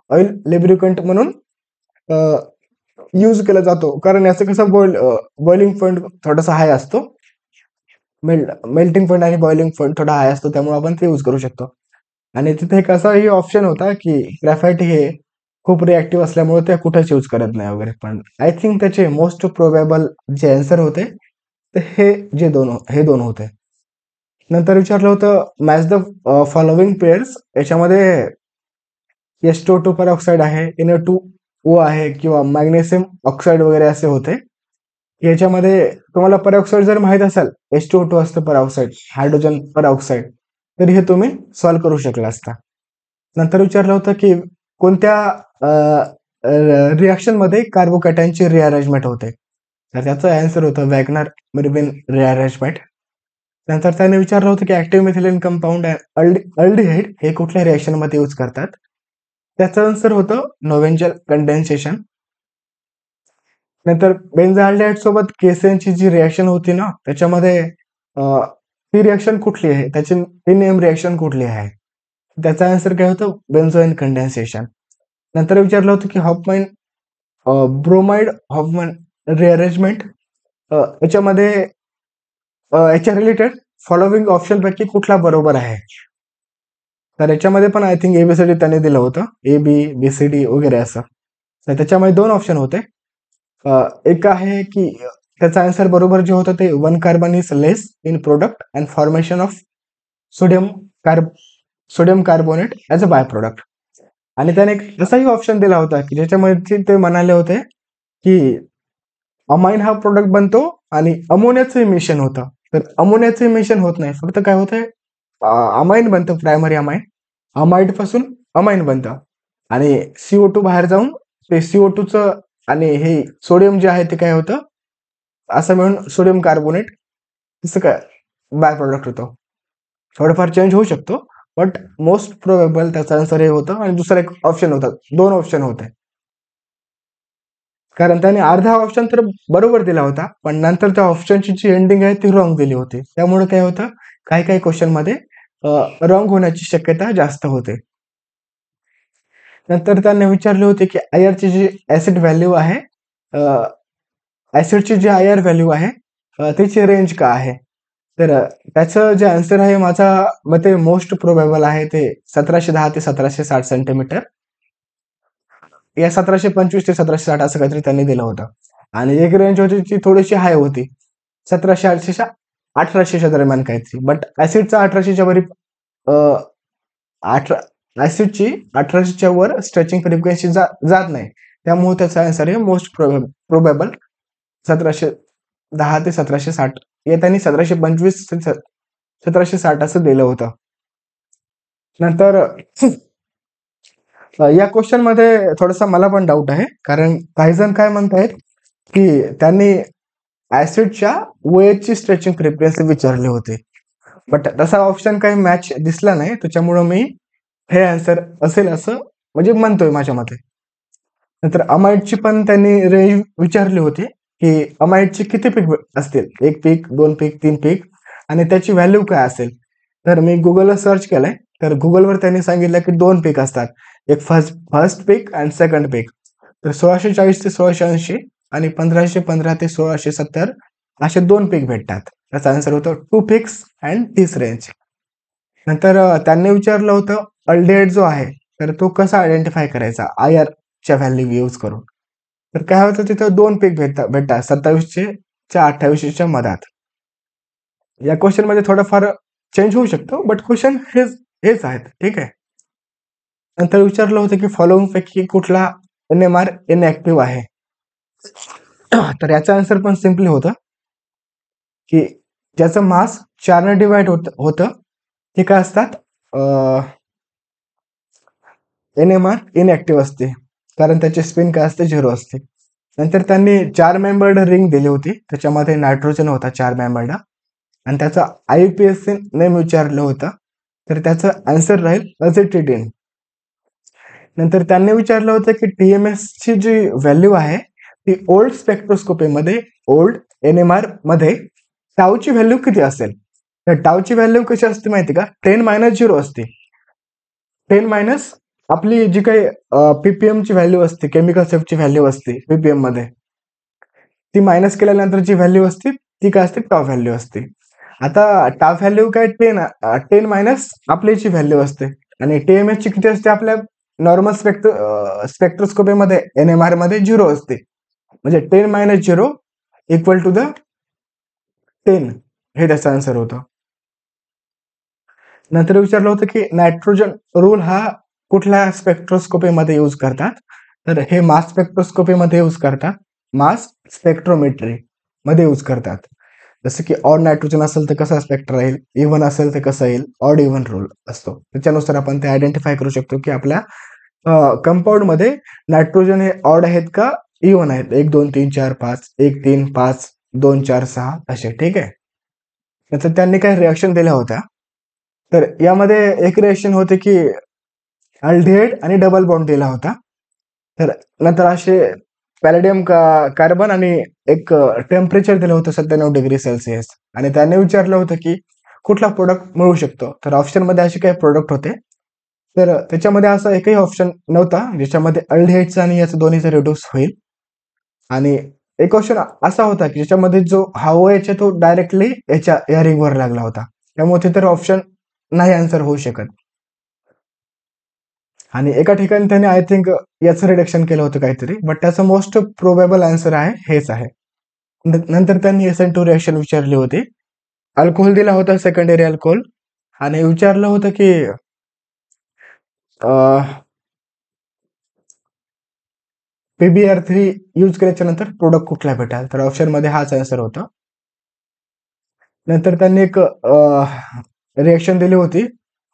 oil lubricant म्हणून यूज केला जातो. कारण याचं कसं बॉइलिंग पॉईंट थोडासा हाय असतो, मेल्टिंग पॉईंट आणि बॉइलिंग पॉईंट थोडा हाय असतो, त्यामुळे आपण ते यूज करू शकतो. आणि तिथे एक असाही ऑप्शन होता की ग्रॅफाइट हे खूप रिॲक्टिव्ह असल्यामुळे ते कुठेच यूज करत नाही वगैरे. पण आय थिंक त्याचे मोस्ट प्रोबेबल जे आन्सर होते ते हे दोन होते. नंतर विचारलं होतं मॅच द फॉलोविंग पेअर्स. याच्यामध्ये H2O2 परऑक्साईड आहे, Na2O आहे किंवा मॅग्नेशियम ऑक्साईड वगैरे असे होते. याच्यामध्ये तुम्हाला परऑक्साईड जर माहित असेल H2O2 असतं परऑक्साईड, हायड्रोजन परऑक्साईड, तर हे तुम्ही सॉल्व्ह करू शकला असता. नंतर विचारलं होतं की कोणत्या रिॲक्शन मध्ये कार्बोकॅटायनची रिअरेंजमेंट होते, तर त्याचं आन्सर होतं वॅगनर मेर्बिन रिअरेंजमेंट. नंतर त्याने विचारलं होतं की ऍक्टिव्ह मिथिलीन कंपाऊंड अल्डिहाइड हे कुठल्या रिॲक्शन मध्ये यूज करतात, त्याचं आन्सर होतं नोव्हेंजल कंडेन्सेशन. नंतर बेन्झाल्डेहाइड सोबत केसेनची जी रिॲक्शन होती ना त्याच्यामध्ये ती रिएक्शन कुठली आहे, त्याची ती नेम रिएक्शन कुठली आहे. त्याचा आन्सर काय होतं, बेन्झोइन कंडेन्सेशन. नंतर विचारलं होतं की हॉफमॅन ब्रोमाइड हॉफमॅन रिअरेंजमेंट याच्यामध्ये याच्या रिलेटेड फॉलोविंग ऑप्शन पैकी कुठला बरोबर आहे. तर याच्यामध्ये पण आय थिंक एबीसीडी त्यांनी दिलं होतं, ABCD वगैरे असं. तर त्याच्यामध्ये 2 ऑप्शन होते. एक आहे की त्याचा आन्सर बरोबर जे होतं ते 1 carbon is less in product and formation of sodium sodium carbonate as a by product. आणि त्याने एक असाही ऑप्शन दिला होता की ज्याच्यामध्ये ते म्हणाले होते की अमाइन हा प्रोडक्ट बनतो आणि अमोनियाचं इमिशन होतं. तर अमोनियाचं इमिशन होत नाही, फक्त काय होतंय, अमाइन बनतं, प्रायमरी अमाइन. अमाइड पासून अमाइन बनतं आणि CO2 बाहेर जाऊन ते CO2चं आणि हे सोडियम जे आहे ते काय होतं, असं मिळून सोडियम कार्बोनेट तसं काय बाय प्रोडक्ट होतो. थोडंफार चेंज होऊ शकतो, बट मोस्ट प्रोबेबल त्याचा आन्सर हे होतं. आणि दुसरा एक ऑप्शन होता, 2 ऑप्शन होते. कारण त्याने अर्धा ऑप्शन तर बरोबर दिला होता, पण नंतर त्या ऑप्शनची जी एंडिंग आहे ती रॉंग दिली होती. त्यामुळे काय होतं, काही काही क्वेश्चन मध्ये रॉंग होण्याची शक्यता जास्त होते. नंतर त्यांनी विचारले होते की आयरची जी ऍसिड व्हॅल्यू आहे, ऍसिडची जी आयर व्हॅल्यू आहे त्याची रेंज का आहे. तर त्याचं जे आन्सर आहे माझा मते मोस्ट प्रोबेबल आहे ते 1710 ते 1760 सेंटीमीटर, या 1725 ते 1760 असं काहीतरी त्यांनी दिलं होतं. आणि एक रेंज होती ती थोडीशी हाय होती, 1780 1800च्या दरम्यान काहीतरी. बट ऍसिडचा 1800च्या वरी 18 ऍसिडची 1800च्या वर स्ट्रेचिंग फ्रिक्वेन्सी जात नाही. त्यामुळे त्याचा आन्सर आहे मोस्ट प्रोबेबल 1710 ते 1760. या त्यांनी 1725 ते 1760 असं दिलं होतं. नंतर या क्वेश्चन मध्ये थोडासा मला पण डाऊट आहे, कारण काही जण काय म्हणतायत की त्यांनी ऍसिडच्या वेळेची स्ट्रेचिंग फ्रिक्वेन्सी विचारली होती, बट तसा ऑप्शन काही मॅच दिसला नाही. त्याच्यामुळं मी हे आन्सर असेल असं म्हणजे म्हणतोय माझ्या मते. नंतर अमाइडची पण त्यांनी रेंज विचारली होती की अमाइडची किती पीक असतील, 1 पीक, 2 पीक, 3 पीक, आणि त्याची व्हॅल्यू काय असेल. तर मी गुगलला सर्च केलंय, तर गुगलवर त्यांनी सांगितलं की 2 पीक असतात, एक फर्स्ट पीक अँड सेकंड पीक. तर 1640 ते 1680 आणि 1515 ते 1670 असे 2 पीक भेटतात. त्याचा आन्सर होतो 2 पीक्स अँड दिस रेंज. नंतर त्यांनी विचारलं होतं अल्डेहाइड जो आहे तर तो कसा आयडेंटिफाय करायचा आयर च्या व्हॅल्यू यूज करून. तर काय होतं, तिथं 2 पीक भेटतात 2700 च्या 2800च्या मधात. या क्वेश्चन मध्ये थोडंफार चेंज होऊ शकतो, बट क्वेश्चन हेच आहेत, ठीक आहे. नंतर विचारलं होतं की फॉलोइंग पैकी कुठला NMR इनऍक्टिव्ह आहे. तर याचा आन्सर पण सिम्पली होतं की ज्याचं मास 4 ने डिवाइड होतं ते काय असतात, NMR इनऍक्टिव्ह असते, कारण त्याची स्पिन काय असते, 0 असते. नंतर त्यांनी 4 मेंबर्ड रिंग दिली होती, त्याच्यामध्ये नायट्रोजन होता 4 मेंबर्ड, आणि त्याचा IUPAC नेम विचारलं होतं, तर त्याचं आन्सर राहील अझेटिडिन. नंतर त्यांनी विचारलं होतं की TMS ची जी व्हॅल्यू आहे ती ओल्ड स्पेक्ट्रोस्कोपीमध्ये, ओल्ड NMR मध्ये टाऊची व्हॅल्यू किती असेल. तर टाऊची व्हॅल्यू कशी असते माहिती का, 10-0 असते. 10- आपली जी काही PPM ची व्हॅल्यू असते, केमिकल सेफची व्हॅल्यू असते PPM मध्ये, ती मायनस केल्यानंतर जी व्हॅल्यू असते ती काय असते, टॉप व्हॅल्यू असते. आता टॉप व्हॅल्यू काय 10 आपली जी व्हॅल्यू असते, आणि TMS ची किती असते आपल्या नॉर्मल स्पेक्ट्रोस्कोपी मध्ये, NMR मध्ये 0 असते. म्हणजे 10-0 इक्वल टू द 10, हे त्याचा आन्सर होतं. नंतर विचारलं होतं की नायट्रोजन रूल हा कुठल्या स्पेक्ट्रोस्कोपी मध्ये यूज करतात. तर हे मास स्पेक्ट्रोस्कोपी मध्ये यूज करतात, मास स्पेक्ट्रोमेट्री मध्ये यूज करतात. जसं की ऑड नायट्रोजन असेल तर कसा स्पेक्ट्रा येईल, इव्हन असेल तर कसं येईल, ऑड इव्हन रूल असतो. त्याच्यानुसार आपण ते आयडेंटिफाय करू शकतो की आपल्या कंपाऊंड मध्ये नायट्रोजन हे ऑड आहेत का इव्हन आहेत, 1 2 3 4 5, 1 3 5 2 4 6 असे, ठीक आहे. नंतर त्यांनी काही रिॲक्शन दिल्या होत्या. तर यामध्ये एक रिॲक्शन होते की अल्डिहाइड आणि डबल बॉन्ड दिला होता. तर नंतर असे पॅलेडियम का कार्बन आणि एक टेम्परेचर दिलं होतं 97 डिग्री सेल्सिअस आणि त्याने विचारलं होतं की कुठला प्रोडक्ट मिळू शकतो. तर ऑप्शनमध्ये असे काही प्रोडक्ट होते. तर त्याच्यामध्ये असा एकही ऑप्शन नव्हता ज्याच्यामध्ये अल्डिहाइड्स आणि याचं दोन्हीचा रिड्यूस होईल. आणि एक ऑप्शन असा होता की ज्याच्यामध्ये जो हवा याच्या तो डायरेक्टली या रिंगवर लागला होता. त्यामुळे ते तर ऑप्शन नाही आन्सर होऊ शकत. आणि एका ठिकाणी त्याने आय थिंक याचं रिडक्शन केलं होतं काहीतरी, बट त्याचं मोस्ट प्रोबेबल आन्सर आहे हेच आहे. नंतर त्यांनी SN2 रिएक्शन विचारली होती. अल्कोहोल दिला होता सेकंडरी अल्कोहोल आणि विचारलं होतं की PbR3 यूज केल्याच्या नंतर प्रोडक्ट कुठला भेटाल, तर ऑप्शन मध्ये हाच आन्सर होता. नंतर त्यांनी एक रिएक्शन दिली होती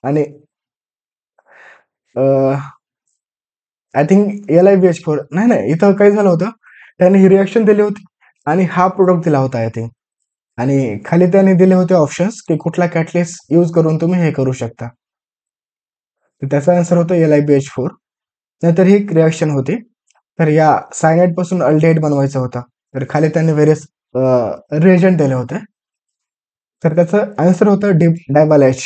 आणि आय थिंक LiBH4 नाही नाही इथं काय झालं होतं, त्यांनी ही रिएक्शन दिली होती आणि हा प्रोडक्ट दिला होता आय थिंक. आणि खाली त्यांनी दिले होते ऑप्शन्स की कुठला कॅटलिस्ट यूज करून तुम्ही हे करू शकता. तर त्याचा आन्सर होता LiBH4. नंतर ही एक रिएक्शन होती. तर या सायनाइड पासून अल्डिहाइड बनवायचा होता. तर खाली त्यांनी व्हेरियस रिएजंट दिले होते. तर त्याचं आन्सर होतं डायबालॅच.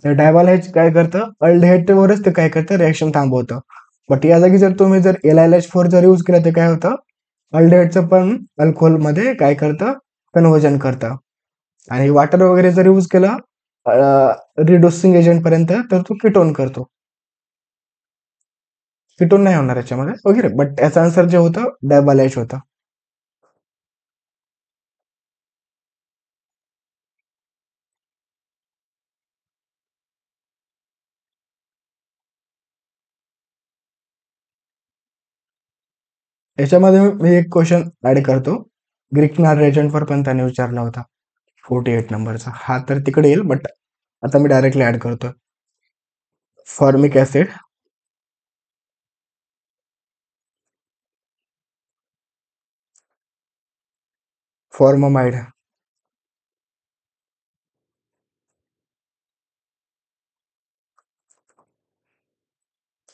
तर डायबालॅच काय करतं, अल्डिहाइडवरच ते काय करतं, रिएक्शन थांबवतं. बट या जागी जर तुम्ही जर LiLH4 जर यूज केलं तर काय होतं, अल्डिहाइडचं पण अल्कोहोलमध्ये काय करतं, कन्व्हर्जन करतं. आणि वॉटर वगैरे जर यूज केलं रिड्युसिंग एजंट पर्यंत तर तो कीटोन करतो. कीटोन नाही होणार याच्यामध्ये वगैरे, बट याचं आन्सर जे होतं डायबालॅच होतं. याच्यामध्ये मी एक क्वेश्चन ऍड करतो. ग्रीक नार रेजंटवर पण त्याने विचारला होता 48 नंबरचा. हा तर तिकडे येईल, बट आता मी डायरेक्टली ऍड करतो. फॉर्मिक ऍसिड, फॉर्ममाइड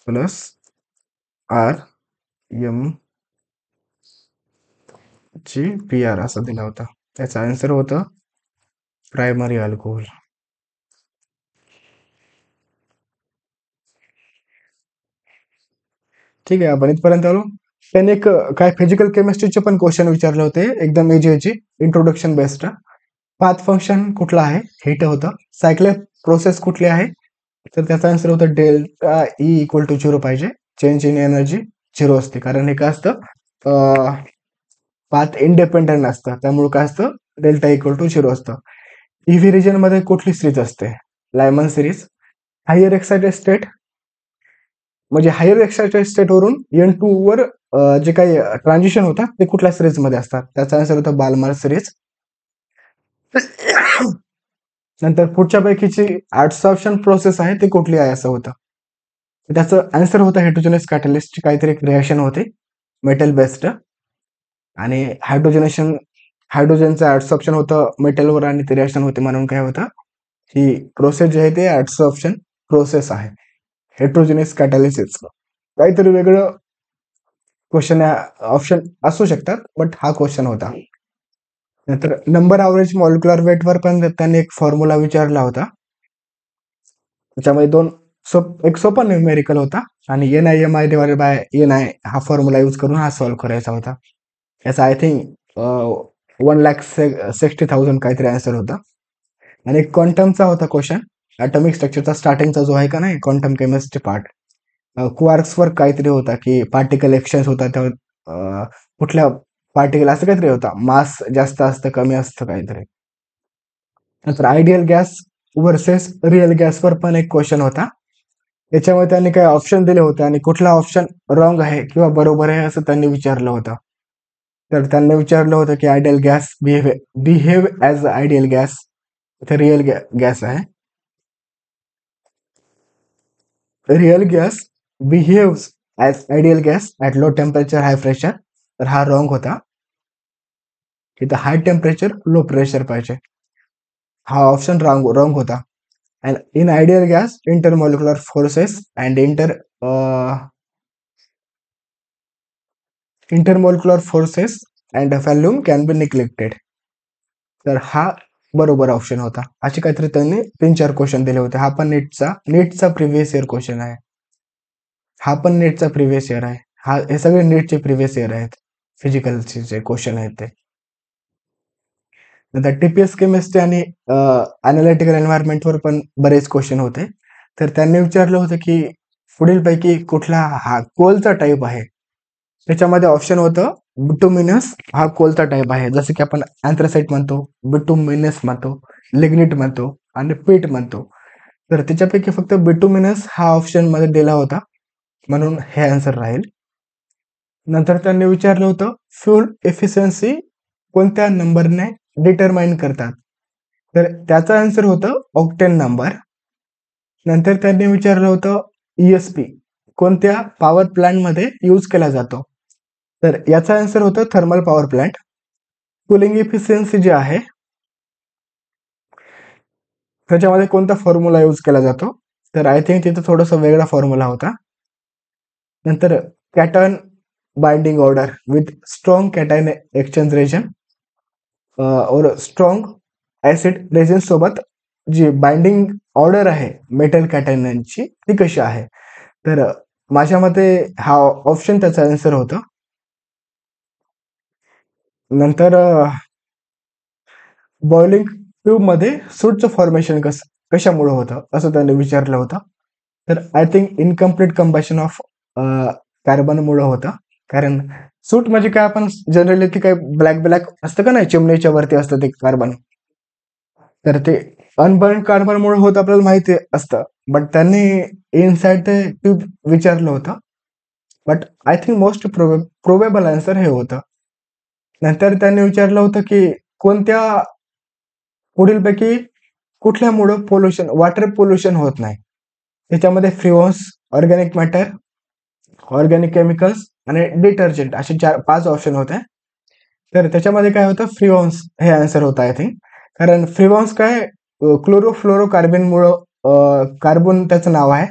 प्लस RMGPR असा दिला होता. त्याचा आन्सर होतं प्रायमरी अल्कोहोल. ठीक आहे, आपण इथपर्यंत आलो. त्याने एक काय फिजिकल केमिस्ट्रीचे पण क्वेश्चन विचारले होते, एकदम easy introduction based. Path function कुठला आहे, हिट होतं. सायक्लिक प्रोसेस कुठली आहे, तर त्याचा आन्सर होतं डेल्टा E इक्वल टू 0 पाहिजे. चेंज इन एनर्जी 0 असते, कारण हे काय असतं, पाथ इंडिपेंडंट असतं, त्यामुळे काय असतं, डेल्टा इक्वल टू 0 असतं. EV रिजन मध्ये कुठली सिरीज असते, Lyman series. Higher excited state म्हणजे हायर एक्साइटेड स्टेट वरून N2 वर जे काही ट्रान्झिशन होतात ते कुठल्या सिरीज मध्ये असतात, त्याचा आन्सर होता बाल्मर सिरीज. नंतर पुढच्या पैकीची ऍडसॉर्प्शन प्रोसेस आहे ती कुठली आहे असं होतं. त्याचं आन्सर होतं हेट्रोजेनस कॅटलिस्ट, काहीतरी एक रिएक्शन होते मेटल बेस्ड. आणि हायड्रोजनचं ऍडसॉर्प्शन होतं मेटलवर आणि ते रिएक्शन होते, म्हणून काय होतं, ही प्रोसेस जी आहे ते ऍडसॉर्प्शन प्रोसेस आहे, हेट्रोजेनस कॅटॅलिसिस. काहीतरी वेगळं क्वेश्चन ऑप्शन असू शकतात, बट हा क्वेश्चन होता. नंतर नंबर ॲव्हरेज मॉलिक्युलर वेटवर पण त्यांनी एक फॉर्म्युला विचारला होता. त्याच्यामध्ये एक सोपा न्यूमेरिकल होता आणि NiMi डिवायडेड बाय Ni हा फॉर्म्युला यूज करून हा सॉल्व्ह करायचा होता. याचा आय थिंक 1,60,000 काहीतरी आन्सर होता. आणि क्वांटमचा होता क्वेश्चन, ॲटॉमिक स्ट्रक्चरचा स्टार्टिंगचा जो आहे का नाही क्वांटम केमिस्ट्री पार्ट. क्वार्क्सवर काहीतरी होता की पार्टिकल एक्सचेंज होता, तेव्हा कुठल्या पार्टिकल असं काहीतरी होता, मास जास्त असतं कमी असतं काहीतरी. नंतर आयडियल गॅस वर्सेस रिअल गॅसवर पण एक क्वेश्चन होता. याच्यामध्ये त्यांनी काही ऑप्शन दिले होते आणि कुठला ऑप्शन रॉंग आहे किंवा बरोबर आहे असं त्यांनी विचारलं होतं. तर त्यांनी विचारलं होतं की ideal gas behave as ideal gas, इथे रिअल गॅस आहे. Real gas behaves as ideal gas at low temperature high pressure, तर हा रॉंग होता. इथं हाय टेम्परेचर लो प्रेशर पाहिजे, हा ऑप्शन रॉंग होता. And in ideal gas intermolecular forces and intermolecular forces and volume can be neglected. तर हा बरोबर ऑप्शन होता. असे काहीतरी त्यांनी 3-4 क्वेश्चन दिले होते. हा पण नीटचा प्रिव्हियस इयर क्वेश्चन आहे. हा पण नीटचा प्रिव्हियस इयर आहे. हे सगळे नीटचे प्रिव्हियस इयर आहेत. फिजिकलचे जे क्वेश्चन आहेत ते. नंतर टीपीएस केमिस्ट्री आणि अनालिटिकल एन्व्हायरमेंटवर पण बरेच क्वेश्चन होते. तर त्यांनी विचारलं होतं की पुढीलपैकी कुठला हा कोलचा टाईप आहे. त्याच्यामध्ये ऑप्शन होतं बिटुमिनस हा कोलचा टाईप आहे. जसं की आपण अँथ्रासाइट म्हणतो, बिटुमिनस म्हणतो, लिग्निट म्हणतो आणि पीट म्हणतो. तर त्याच्यापैकी फक्त बिटुमिनस हा ऑप्शन मध्ये दिला होता, म्हणून हे आन्सर राहील. नंतर त्यांनी विचारलं होतं फ्यूल एफिशियन्सी कोणत्या नंबरने डिटरमाइन करतात. तर त्याचा आन्सर होतं ऑक्टेन नंबर. नंतर त्यांनी विचारलं होतं ESP कोणत्या पॉवर प्लांटमध्ये यूज केला जातो. तर याचा आन्सर होतं thermal power plant. Cooling efficiency जी आहे त्याच्यामध्ये कोणता फॉर्म्युला यूज केला जातो. तर आय थिंक तिथं थोडासा वेगळा फॉर्म्युला होता. नंतर cation binding order with strong cation exchange resin और स्ट्रॉंग ऍसिड रेजन सोबत जी बाइंडिंग ऑर्डर आहे मेटल कॅटायनची ती कशी आहे. तर माझ्या मते हा ऑप्शन त्याचा आन्सर होतं. नंतर बॉइलिंग ट्यूब मध्ये सूटचं फॉर्मेशन कशामुळे होतं असं त्यांनी विचारलं होतं. तर I think incomplete combustion of कार्बनमुळे होतं. कारण सूट म्हणजे काय, आपण जनरली ते काय ब्लॅक ब्लॅक असतं का नाही, चिमणीच्या वरती असतं ते कार्बन. तर ते अनबर्न कार्बनमुळे होत आपल्याला माहिती असतं. बट त्यांनी इनसाइड ते ट्यूब विचारलं होतं. But I think most probable answer हे होतं. नंतर त्यांनी विचारलं होतं की कोणत्या पुढीलपैकी कुठल्यामुळं पोल्युशन वॉटर पोल्युशन होत नाही. त्याच्यामध्ये फ्रिओन्स, ऑर्गॅनिक मॅटर, ऑर्गॅनिक केमिकल्स आणि डिटर्जंट असे 4-5 ऑप्शन होते. तर त्याच्यामध्ये काय होतं, फ्रिओन्स हे आन्सर होतं आय थिंक. कारण फ्रिओन्स काय क्लोरोफ्लोरोकार्बनमुळं कार्बन त्याचं नाव आहे.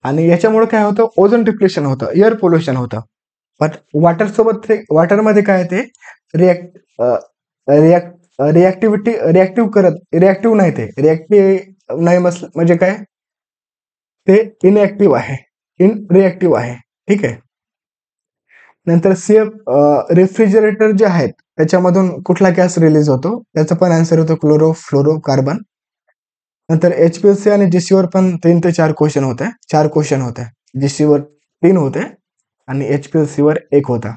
आणि याच्यामुळे काय होतं, ओझोन डिप्लेशन होतं, एअर पोल्युशन होतं. पण वॉटर सोबत वॉटरमध्ये काय ते रिॲक्टिव्ह नाही, ते रिॲक्टिव्ह नाही म्हणजे काय, ते इनएक्टिव्ह आहे, रिॲक्टिव्ह आहे. ठीक आहे. नंतर रेफ्रिजरेटर जे आहेत त्याच्यामधून कुठला गॅस रिलीज होतो, त्याचा पण आन्सर होतो क्लोरोफ्लोरोकार्बन. नंतर HPLC आणि GC वर पण 3 ते 4 क्वेश्चन होते. 4 क्वेश्चन होते. GC वर 3 होते आणि HPLC वर 1 होता.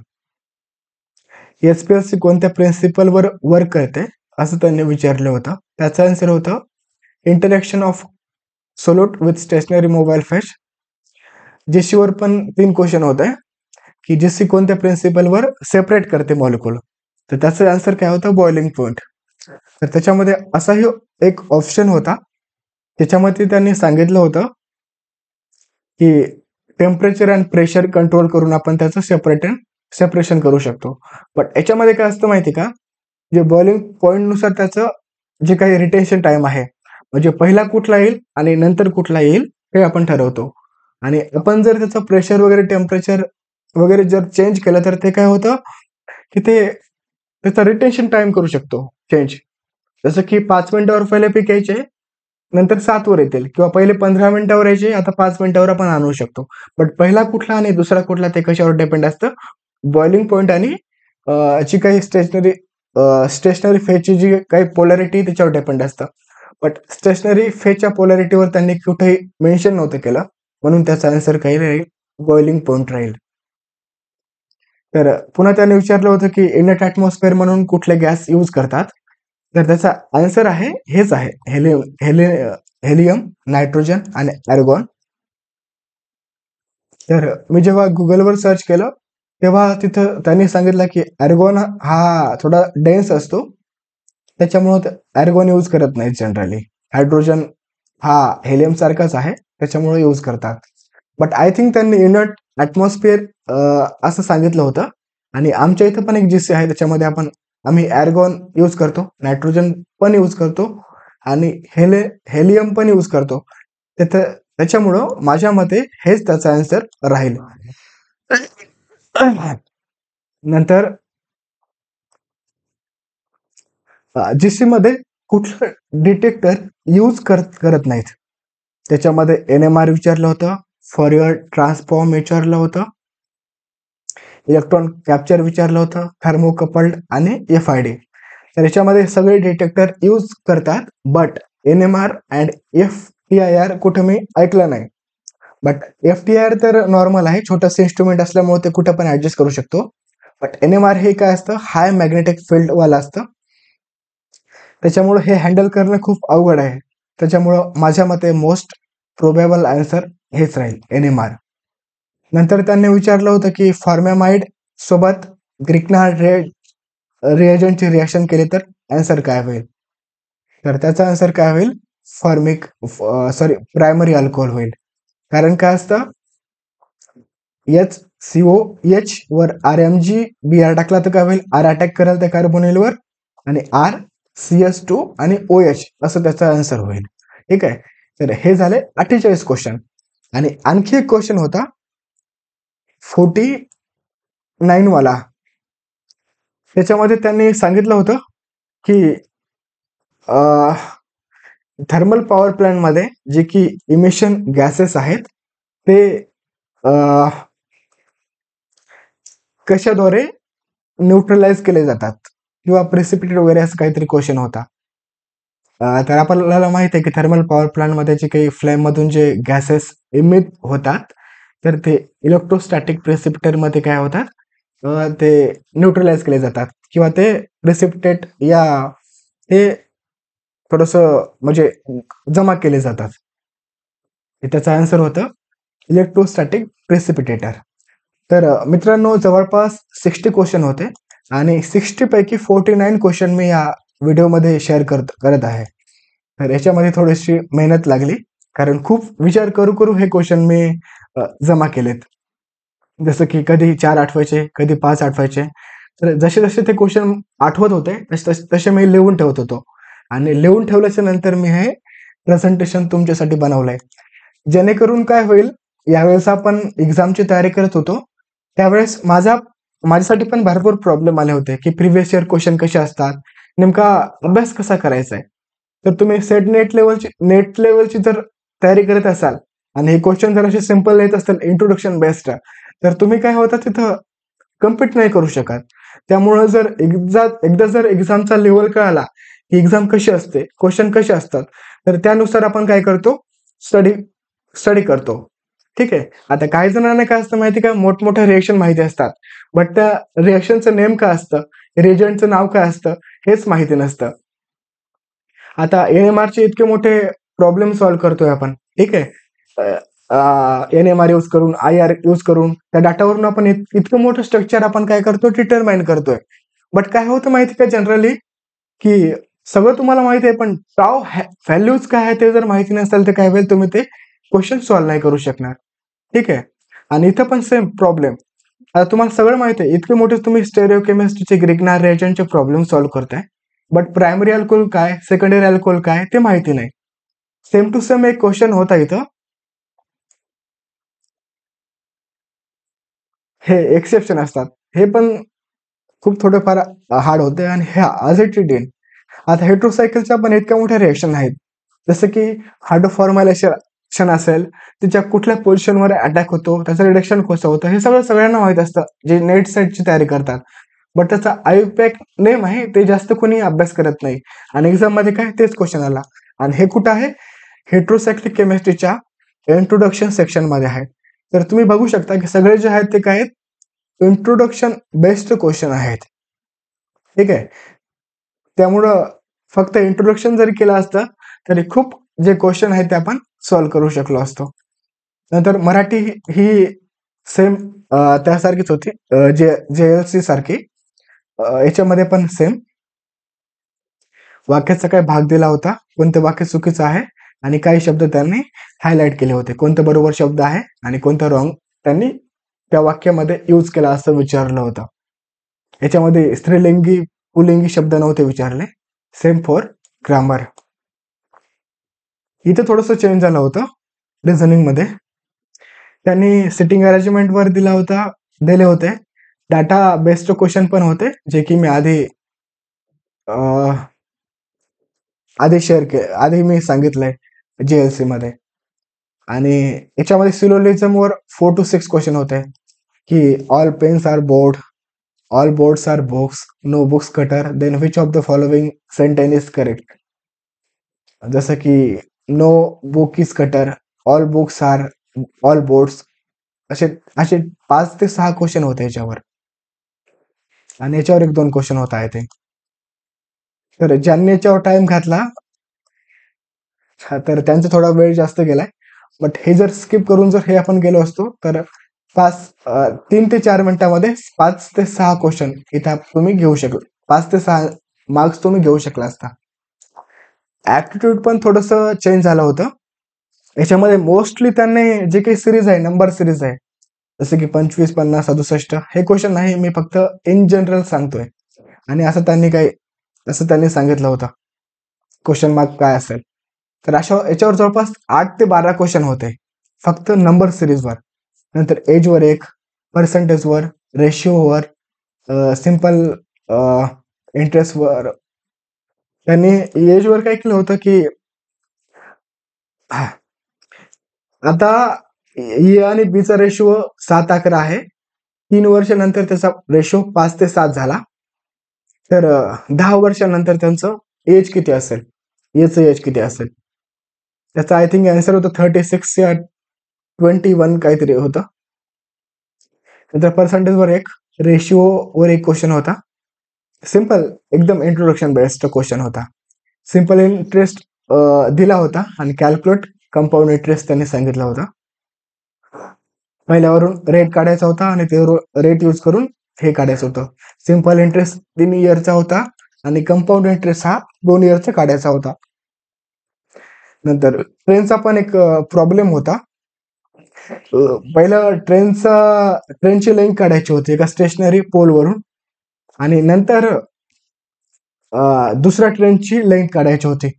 HPLC कोणत्या प्रिन्सिपलवर वर्क करते असं त्यांनी विचारलं होतं. त्याचं आन्सर होतं interaction of solute with stationary mobile phase. GC वर पण 3 क्वेश्चन होते की GC कोणत्या प्रिन्सिपलवर सेपरेट करते मॉलिक्युल. तर त्याचं आन्सर काय होतं, बॉइलिंग पॉइंट. तर त्याच्यामध्ये असाही एक ऑप्शन होता, त्याच्यामध्ये त्यांनी सांगितलं होतं की टेम्परेचर अँड प्रेशर कंट्रोल करून आपण त्याचं सेपरेशन करू शकतो. बट याच्यामध्ये काय असतं माहिती का, जे बॉइलिंग पॉईंटनुसार त्याचं जे काही रिटेन्शन टाइम आहे, म्हणजे पहिला कुठला येईल आणि नंतर कुठला येईल हे आपण ठरवतो. आणि आपण जर त्याचं प्रेशर वगैरे टेम्परेचर वगैरे जर चेंज केलं तर ते काय होतं की ते त्याचा रिटेन्शन टाइम करू शकतो चेंज. जसं की 5 मिनिटावर पहिले पीक यायचे, नंतर 7 वर येतील, किंवा पहिले 15 मिनिटावर यायचे, आता 5 मिनिटावर आपण आणू शकतो. बट पहिला कुठला आणि दुसरा कुठला ते कशावर डिपेंड असतं, बॉइलिंग पॉइंट आणि जी काही स्टेशनरी फेजची जी काही पोलॅरिटी त्याच्यावर डिपेंड असतं. बट स्टेशनरी फेजच्या पोलॅरिटीवर त्यांनी कुठेही मेन्शन नव्हतं केलं, म्हणून त्याचा आन्सर काही राहील, बॉइलिंग पॉइंट राहील. तर पुन्हा त्यांनी विचारलं होतं की इनट ॲटमॉस्फिअर म्हणून कुठले गॅस यूज करतात. तर त्याचा आन्सर आहे हेच आहे, हेलियम, नायट्रोजन आणि आर्गॉन. तर मी जेव्हा गुगलवर सर्च केलं तेव्हा तिथं त्यांनी सांगितलं की आर्गॉन हा थोडा डेन्स असतो, त्याच्यामुळं आर्गॉन यूज करत नाहीत जनरली. हायड्रोजन हा हेलियम सारखाच आहे, त्याच्यामुळे यूज करतात. बट आय थिंक त्यांनी इनट ॲटमॉस्फिअर असं सांगितलं होतं. आणि आमच्या इथं पण एक GC आहे, त्याच्यामध्ये आम्ही आर्गॉन यूज करतो, नायट्रोजन पण यूज करतो आणि हेलियम पण यूज करतो. त्याच्यामुळं माझ्या मते हेच त्याचा आन्सर राहील. नंतर जीसी मध्ये कुठलं डिटेक्टर यूज करत नाहीत. त्याच्यामध्ये NMR विचारलं होतं, फॉरियर ट्रान्सफॉर्म विचारलं होतं, इलेक्ट्रॉन कॅप्चर विचारलं होतं, थर्मोकपल्ड आणि FID. तर याच्यामध्ये सगळे डिटेक्टर यूज करतात, बट NMR अँड FTIR कुठे मी ऐकलं नाही. बट FTIR तर नॉर्मल आहे, छोटंसं इन्स्ट्रुमेंट असल्यामुळे ते कुठं पण ऍडजस्ट करू शकतो. बट NMR हे काय असतं, हाय मॅग्नेटिक फील्ड वाला असतं, त्याच्यामुळे हे हँडल करणं खूप अवघड आहे. त्याच्यामुळं माझ्या मते मोस्ट प्रोबेबल आन्सर हेच राहील, NMR. नंतर त्यांनी विचारलं होतं की फॉर्मॅमाइड सोबत ग्रिग्नार्ड रिएजंटची रिॲक्शन केली तर आन्सर काय होईल. तर त्याचा आन्सर काय होईल, प्रायमरी अल्कोहोल होईल. कारण काय असतं, HCOH वर RMgBr टाकला तर काय होईल, R अटॅक करेल त्या कार्बोनिलवर आणि RCS2 आणि OH असं त्याचा आन्सर होईल. ठीक आहे. तर हे झाले 48 क्वेश्चन. आणि आणखी एक क्वेश्चन होता 49 वाला. त्याच्यामध्ये त्यांनी सांगितलं होतं की थर्मल पॉवर प्लांट मध्ये जे की इमिशन गॅसेस आहेत ते कशाद्वारे न्यूट्रलाइज केले जातात किंवा प्रेसिपिटेट वगैरे असं काहीतरी क्वेश्चन होता. तर आपल्याला माहित आहे की थर्मल पॉवर प्लांट मध्ये जे काही फ्लेम मधून जे गॅसेस इमिट होतात तर ते इलेक्ट्रोस्टॅटिक प्रेसिपिटेट मध्ये काय होतात, ते न्यूट्रलाइज केले जातात किंवा ते प्रेसिपिटेट या ते थोडस म्हणजे जमा केले जातात. त्याचं आन्सर होतं इलेक्ट्रोस्टॅटिक प्रेसिपिटेटर. तर मित्रांनो जवळपास 60 क्वेश्चन होते आणि 60 पैकी 49 क्वेश्चन मी या व्हिडिओमध्ये शेअर करत आहे. तर याच्यामध्ये थोडीशी मेहनत लागली, कारण खूप विचार करू हे क्वेश्चन मी जमा केलेत. जसं की कधी 4 आठवायचे, कधी 5 आठवायचे. तर जसे ते क्वेश्चन आठवत होते तसे मी लिहून ठेवत होतो आणि लिहून ठेवल्याच्या नंतर मी हे प्रेझेंटेशन तुमच्यासाठी बनवलंय. जेणेकरून काय होईल, यावेळेस आपण एक्झामची तयारी करत होतो त्यावेळेस माझ्यासाठी पण भरपूर प्रॉब्लेम आले होते की प्रिव्हियस इयर क्वेश्चन कसे असतात, नेमका अभ्यास कसा करायचा आहे. तर तुम्ही नेट लेवलची जर तयारी करत असाल आणि हे क्वेश्चन जर असे सिंपल येत असतील इंट्रोडक्शन बेस्ड, तर तुम्ही काय होता तिथं कम्प्लीट नाही करू शकत. त्यामुळे जर एकदा जर एक्झामचा लेवल कळाला की एक्झाम कशी असते, क्वेश्चन कसे असतात, तर त्यानुसार आपण काय करतो, स्टडी करतो. ठीक आहे. आता काही जणांना काय असतं माहिती का, मोठमोठ्या रिएक्शन माहिती असतात, बट त्या रिएक्शनचं नेम काय असतं, रिएजंटचं नाव काय असतं हेच माहिती नसतं. आता NMR चे इतके मोठे प्रॉब्लेम सॉल्व्ह करतोय आपण. ठीक आहे. NMR यूज करून, IR यूज करून त्या डाटावरून आपण इतकं मोठं स्ट्रक्चर आपण काय करतो, डिटरमाइन करतोय. बट काय होतं माहिती का जनरली, की सगळं तुम्हाला माहिती आहे पण टाव व्हॅल्यूज काय आहे ते जर माहिती नसेल तर काय होईल, तुम्ही ते क्वेश्चन सॉल्व्ह नाही करू शकणार. ठीक आहे. आणि इथं पण सेम प्रॉब्लेम. आता तुम्हाला सगळं माहिती आहे, इतके मोठे तुम्ही स्टेरिओकेमिस्ट्रीचे ग्रिग्नार रिएजंटचे प्रॉब्लेम सॉल्व्ह करताय, बट प्रायमरी अल्कोहोल काय, सेकंडरी अल्कोहोल काय ते माहिती नाही. सेम टू सेम एक क्वेश्चन होता इथं, हे एक्सेप्शन असतात, हे पण खूप थोडेफार हार्ड होते. आणि हे अझेटिडिन, आता हेट्रोसायकलच्या पण इतक्या मोठ्या रिएक्शन आहेत, जसं की हायड्रोफॉर्मायलेशन असेल, तिच्या कुठल्या पोझिशनवर अटॅक होतो, त्याचं रिडक्शन कसं होतं, हे सगळं सगळ्यांना माहित असतं जे नेट सेटची तयारी करतात. बट त्याचा आयपॅक नेम आहे ते जास्त कोणी अभ्यास करत नाही आणि एक्झाम मध्ये काय तेच क्वेश्चन आला. आणि हे कुठं आहे, हेट्रोसायक्लिक केमिस्ट्रीच्या इंट्रोडक्शन सेक्शन मध्ये आहे. तर तुम्ही बघू शकता की सगळे जे आहेत ते काय आहेत, इंट्रोडक्शन बेस्ड क्वेश्चन आहेत. ठीक आहे. त्यामुळं फक्त इंट्रोडक्शन जरी केलं असतं तरी खूप जे क्वेश्चन आहेत ते आपण सॉल्व्ह करू शकलो असतो. नंतर मराठी ही सेम त्यासारखीच होती, JLC सारखी. याच्यामध्ये पण सेम वाक्याचा काय भाग दिला होता, कोणतं वाक्य चुकीचं आहे आणि काही शब्द त्यांनी हायलाइट केले होते, कोणतं बरोबर शब्द आहे आणि कोणतं रॉंग त्यांनी त्या वाक्यामध्ये यूज केला असं विचारलं होतं. याच्यामध्ये स्त्रीलिंगी पुल्लिंगी शब्द नव्हते विचारले. Same for grammar. इथं थोडंसं चेंज झालं होतं रिझनिंग मध्ये. त्यांनी सिटिंग अरेंजमेंट वर दिले होते डाटा बेस्ड क्वेश्चन पण होते, जे की मी आधी मी सांगितलंय JLC मध्ये. आणि याच्यामध्ये सिलोजिझमवर 4 to 6 क्वेश्चन होते, की all pens are board, all boards are books, no books cutter, then which of the following sentence is correct. जसं की no book is cutter, all books are, all boards, असे असे 5 ते 6 क्वेश्चन होते याच्यावर. आणि याच्यावर 1-2 क्वेश्चन होता आहे ते. तर ज्यांनी याच्यावर टाइम घातला तर त्यांचा थोडा वेळ जास्त गेलाय. बट हे जर स्किप करून जर हे आपण गेलो असतो तर 3 ते 4 मिनिटांमध्ये 5 ते 6 क्वेश्चन इथं तुम्ही घेऊ शकला. 5 ते 6 मार्क्स तुम्ही घेऊ शकला असता. ऍप्टिट्यूड पण थोडस चेंज झालं होतं. याच्यामध्ये मोस्टली त्यांनी जे काही सिरीज आहे, नंबर सिरीज आहे, जसे की 25, 50, 67, हे क्वेश्चन नाही, मी फक्त इन जनरल सांगतोय. आणि असं त्यांनी सांगितलं होतं क्वेश्चन मार्क काय असेल. तर याच्यावर जवळपास 8 ते 12 क्वेश्चन होते फक्त नंबर सिरीजवर. नंतर एजवर एक, पर्सेंटेजवर, रेशिओवर, सिम्पल इंटरेस्टवर. त्यांनी एजवर काय केलं होतं की आता ए आणि बीचा रेशिओ 7:11 आहे. 3 वर्षानंतर त्याचा रेशो 5 ते 7 झाला. तर 10 वर्षानंतर त्यांचं एज किती असेल, एचं एज किती असेल. त्याचं आय थिंक आन्सर होतं 36 या 21 काहीतरी होतं. नंतर पर्सेंटेजवर एक, रेशिओवर एक क्वेश्चन होता. सिंपल एकदम इंट्रोडक्शन बेस्ड क्वेश्चन होता. सिंपल इंटरेस्ट दिला होता आणि कॅल्क्युलेट कंपाऊंड इंटरेस्ट त्यांनी सांगितला होता. पहिल्यावरून रेट काढायचा होता आणि ते रेट यूज करून हे काढायचं होतं. सिंपल इंटरेस्ट 3 इयरचा होता आणि कंपाऊंड इंटरेस्ट हा 2 इयरचा काढायचा होता. नंतर ट्रेनचा पण एक प्रॉब्लेम होता. पहिलं ट्रेनची लेंथ काढायची होती एका स्टेशनरी पोलवरून, आणि नंतर दुसऱ्या ट्रेनची लेंथ काढायची होती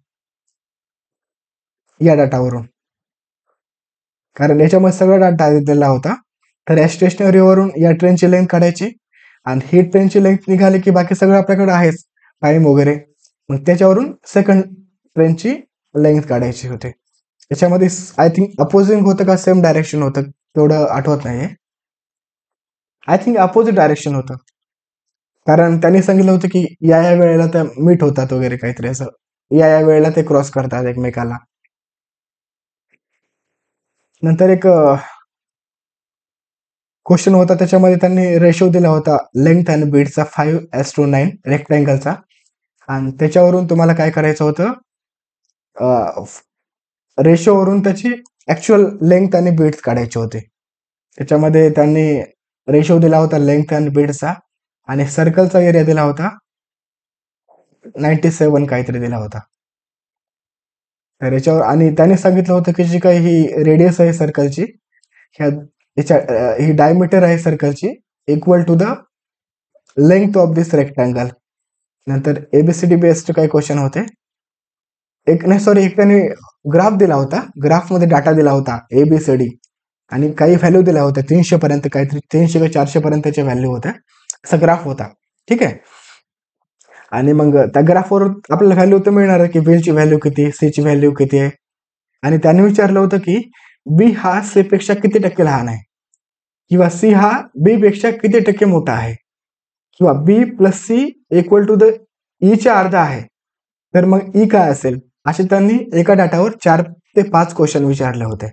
या डाटावरून, कारण याच्यामध्ये सगळा डाटा दिलेला होता. तर या स्टेशनरीवरून या ट्रेनची लेंथ काढायची, आणि ही ट्रेनची लेंथ निघाली की बाकी सगळं आपल्याकडे आहेच, टाइम वगैरे, मग त्याच्यावरून सेकंड ट्रेनची लेंथ काढायची होती. याच्यामध्ये आय थिंक अपोजिंग होतं का सेम डायरेक्शन होतं तेवढं आठवत नाहीये. आय थिंक अपोजिट डायरेक्शन होतं, कारण त्यांनी सांगितलं होतं की या वेळेला त्या मीट होतात वगैरे काहीतरी असं, या वेळेला ते क्रॉस करतात एकमेकाला. नंतर एक क्वेश्चन होता, त्याच्यामध्ये त्यांनी रेशो दिला होता लेंथ आणि बीडचा 5:9 रेक्टँगलचा, आणि त्याच्यावरून तुम्हाला काय करायचं होतं, रेशोवरून त्याची ऍक्च्युअल लेंथ आणि बीड्स काढायचे होते. त्याच्यामध्ये त्यांनी रेशो दिला होता लेंथ आणि बीड्सचा, आणि सर्कलचा एरिया दिला होता 97 काहीतरी दिला होता. तर याच्यावर आणि त्यांनी सांगितलं होतं की जी काही ही रेडियस आहे सर्कलची, ही डायमीटर आहे सर्कलची, equal to the length of this rectangle. नंतर एबीसीडी बेस्ड काही क्वेश्चन होते. एक त्यांनी ग्राफ दिला होता, ग्राफ मध्ये डाटा दिला होता एबीसीडी, आणि काही व्हॅल्यू दिल्या होत्या 300 पर्यंत, काहीतरी 300 का 400 पर्यंतच्या व्हॅल्यू होत्या. असा ग्राफ होता, ठीक आहे. आणि मग त्या ग्राफवर आपल्याला व्हॅल्यू तर मिळणार आहे की बीची व्हॅल्यू किती, सी ची व्हॅल्यू किती आहे. आणि त्याने विचारलं होतं की बी हा सी पेक्षा किती टक्के लहान आहे, किंवा सी हा बी पेक्षा किती टक्के मोठा आहे, किंवा B plus C equal to the ईच्या अर्धा आहे, तर मग ई काय असेल. असे त्यांनी एका डाटावर 4 ते 5 क्वेश्चन विचारले होते.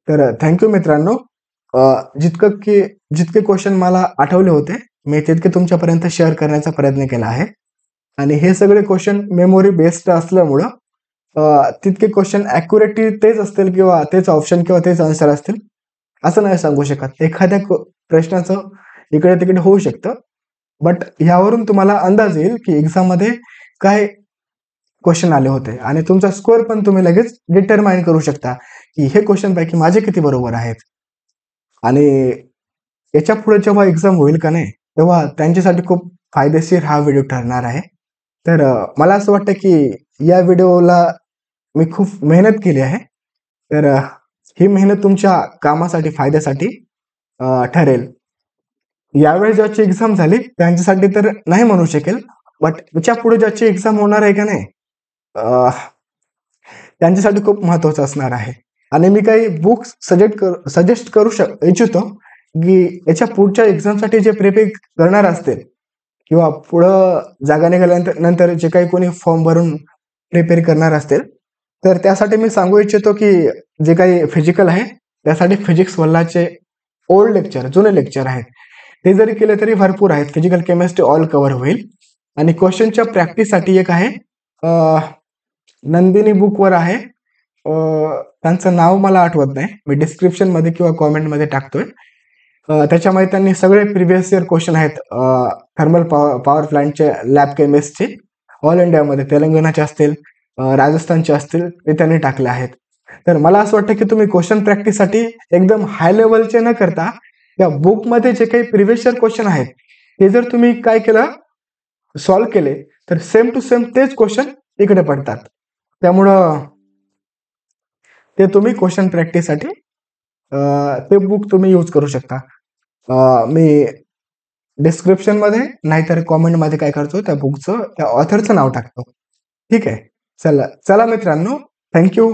तर थँक्यू मित्रांनो. जितके क्वेश्चन मला आठवले होते मी तितके तुमच्यापर्यंत शेअर करण्याचा प्रयत्न केला आहे. आणि हे सगळे क्वेश्चन मेमोरी बेस्ड असल्यामुळं तितके क्वेश्चन ॲक्युरेटली तेच असतील, किंवा तेच ऑप्शन किंवा तेच आन्सर असतील असं नाही सांगू शकत. एखाद्या प्रश्नाचं इकडे तिकडे होऊ शकतं, बट यावरून तुम्हाला अंदाज येईल की एक्झाममध्ये काय क्वेश्चन आले होते, आणि तुमचा स्कोअर पण तुम्ही लगेच डिटरमाइन करू शकता की हे क्वेश्चन पैकी माझे किती बरोबर आहेत. आणि याच्या पुढे जेव्हा एक्झाम होईल का नाही, तेव्हा त्यांच्यासाठी खूप फायदेशीर हा व्हिडिओ ठरणार आहे. तर मला असं वाटतं की या व्हिडिओला मी खूप मेहनत केली आहे. तर ही मेहनत तुमच्या कामासाठी, फायद्यासाठी ठरेल. यावेळी ज्याची एक्झाम झाली त्यांच्यासाठी तर नाही म्हणू शकेल, बट याच्या पुढे ज्याची एक्झाम होणार आहे का नाही, त्यांच्यासाठी खूप महत्वाचं असणार आहे. आणि मी काही बुक्स सजेस्ट करू इच्छितो की याच्या पुढच्या एक्झामसाठी जे प्रिपेअर करणार असतील किंवा पुढं जागा निघाल्यानंतर नंतर जे काही कोणी फॉर्म भरून प्रिपेअर करणार असतील, तर त्यासाठी मी सांगू इच्छितो की जे काही फिजिकल आहे त्यासाठी फिजिक्स वल्लाचे ओल्ड लेक्चर, जुने लेक्चर आहेत, ते जरी केले तरी भरपूर आहेत. फिजिकल केमिस्ट्री ऑल कव्हर होईल. आणि क्वेश्चनच्या प्रॅक्टिससाठी एक आहे, नंदिनी बुकवर आहे, त्यांचं नाव मला आठवत नाही, मी डिस्क्रिप्शन मध्ये किंवा कॉमेंटमध्ये टाकतोय. त्याच्यामध्ये त्यांनी सगळे प्रिव्हियस इयर क्वेश्चन आहेत थर्मल पॉवर प्लांटचे लॅब केमिस्टचे, ऑल इंडियामध्ये तेलंगणाचे असतील, राजस्थानचे असतील, ते त्यांनी टाकले आहेत. तर मला असं वाटतं की तुम्ही क्वेश्चन प्रॅक्टिससाठी एकदम हाय लेवलचे न करता त्या बुकमध्ये जे काही प्रिव्हियस इयर क्वेश्चन आहेत ते जर तुम्ही काय केलं, सॉल्व्ह केले, तर सेम टू सेम तेच क्वेश्चन इकडे पडतात. त्यामुळं ते तुम्ही क्वेश्चन प्रॅक्टिससाठी ते बुक तुम्ही यूज करू शकता. मी डिस्क्रिप्शन मध्ये नाहीतर कॉमेंट मध्ये काय करतो, त्या बुकचं, त्या ऑथरचं नाव टाकतो. ठीक आहे. चला चला मित्रांनो, थँक्यू.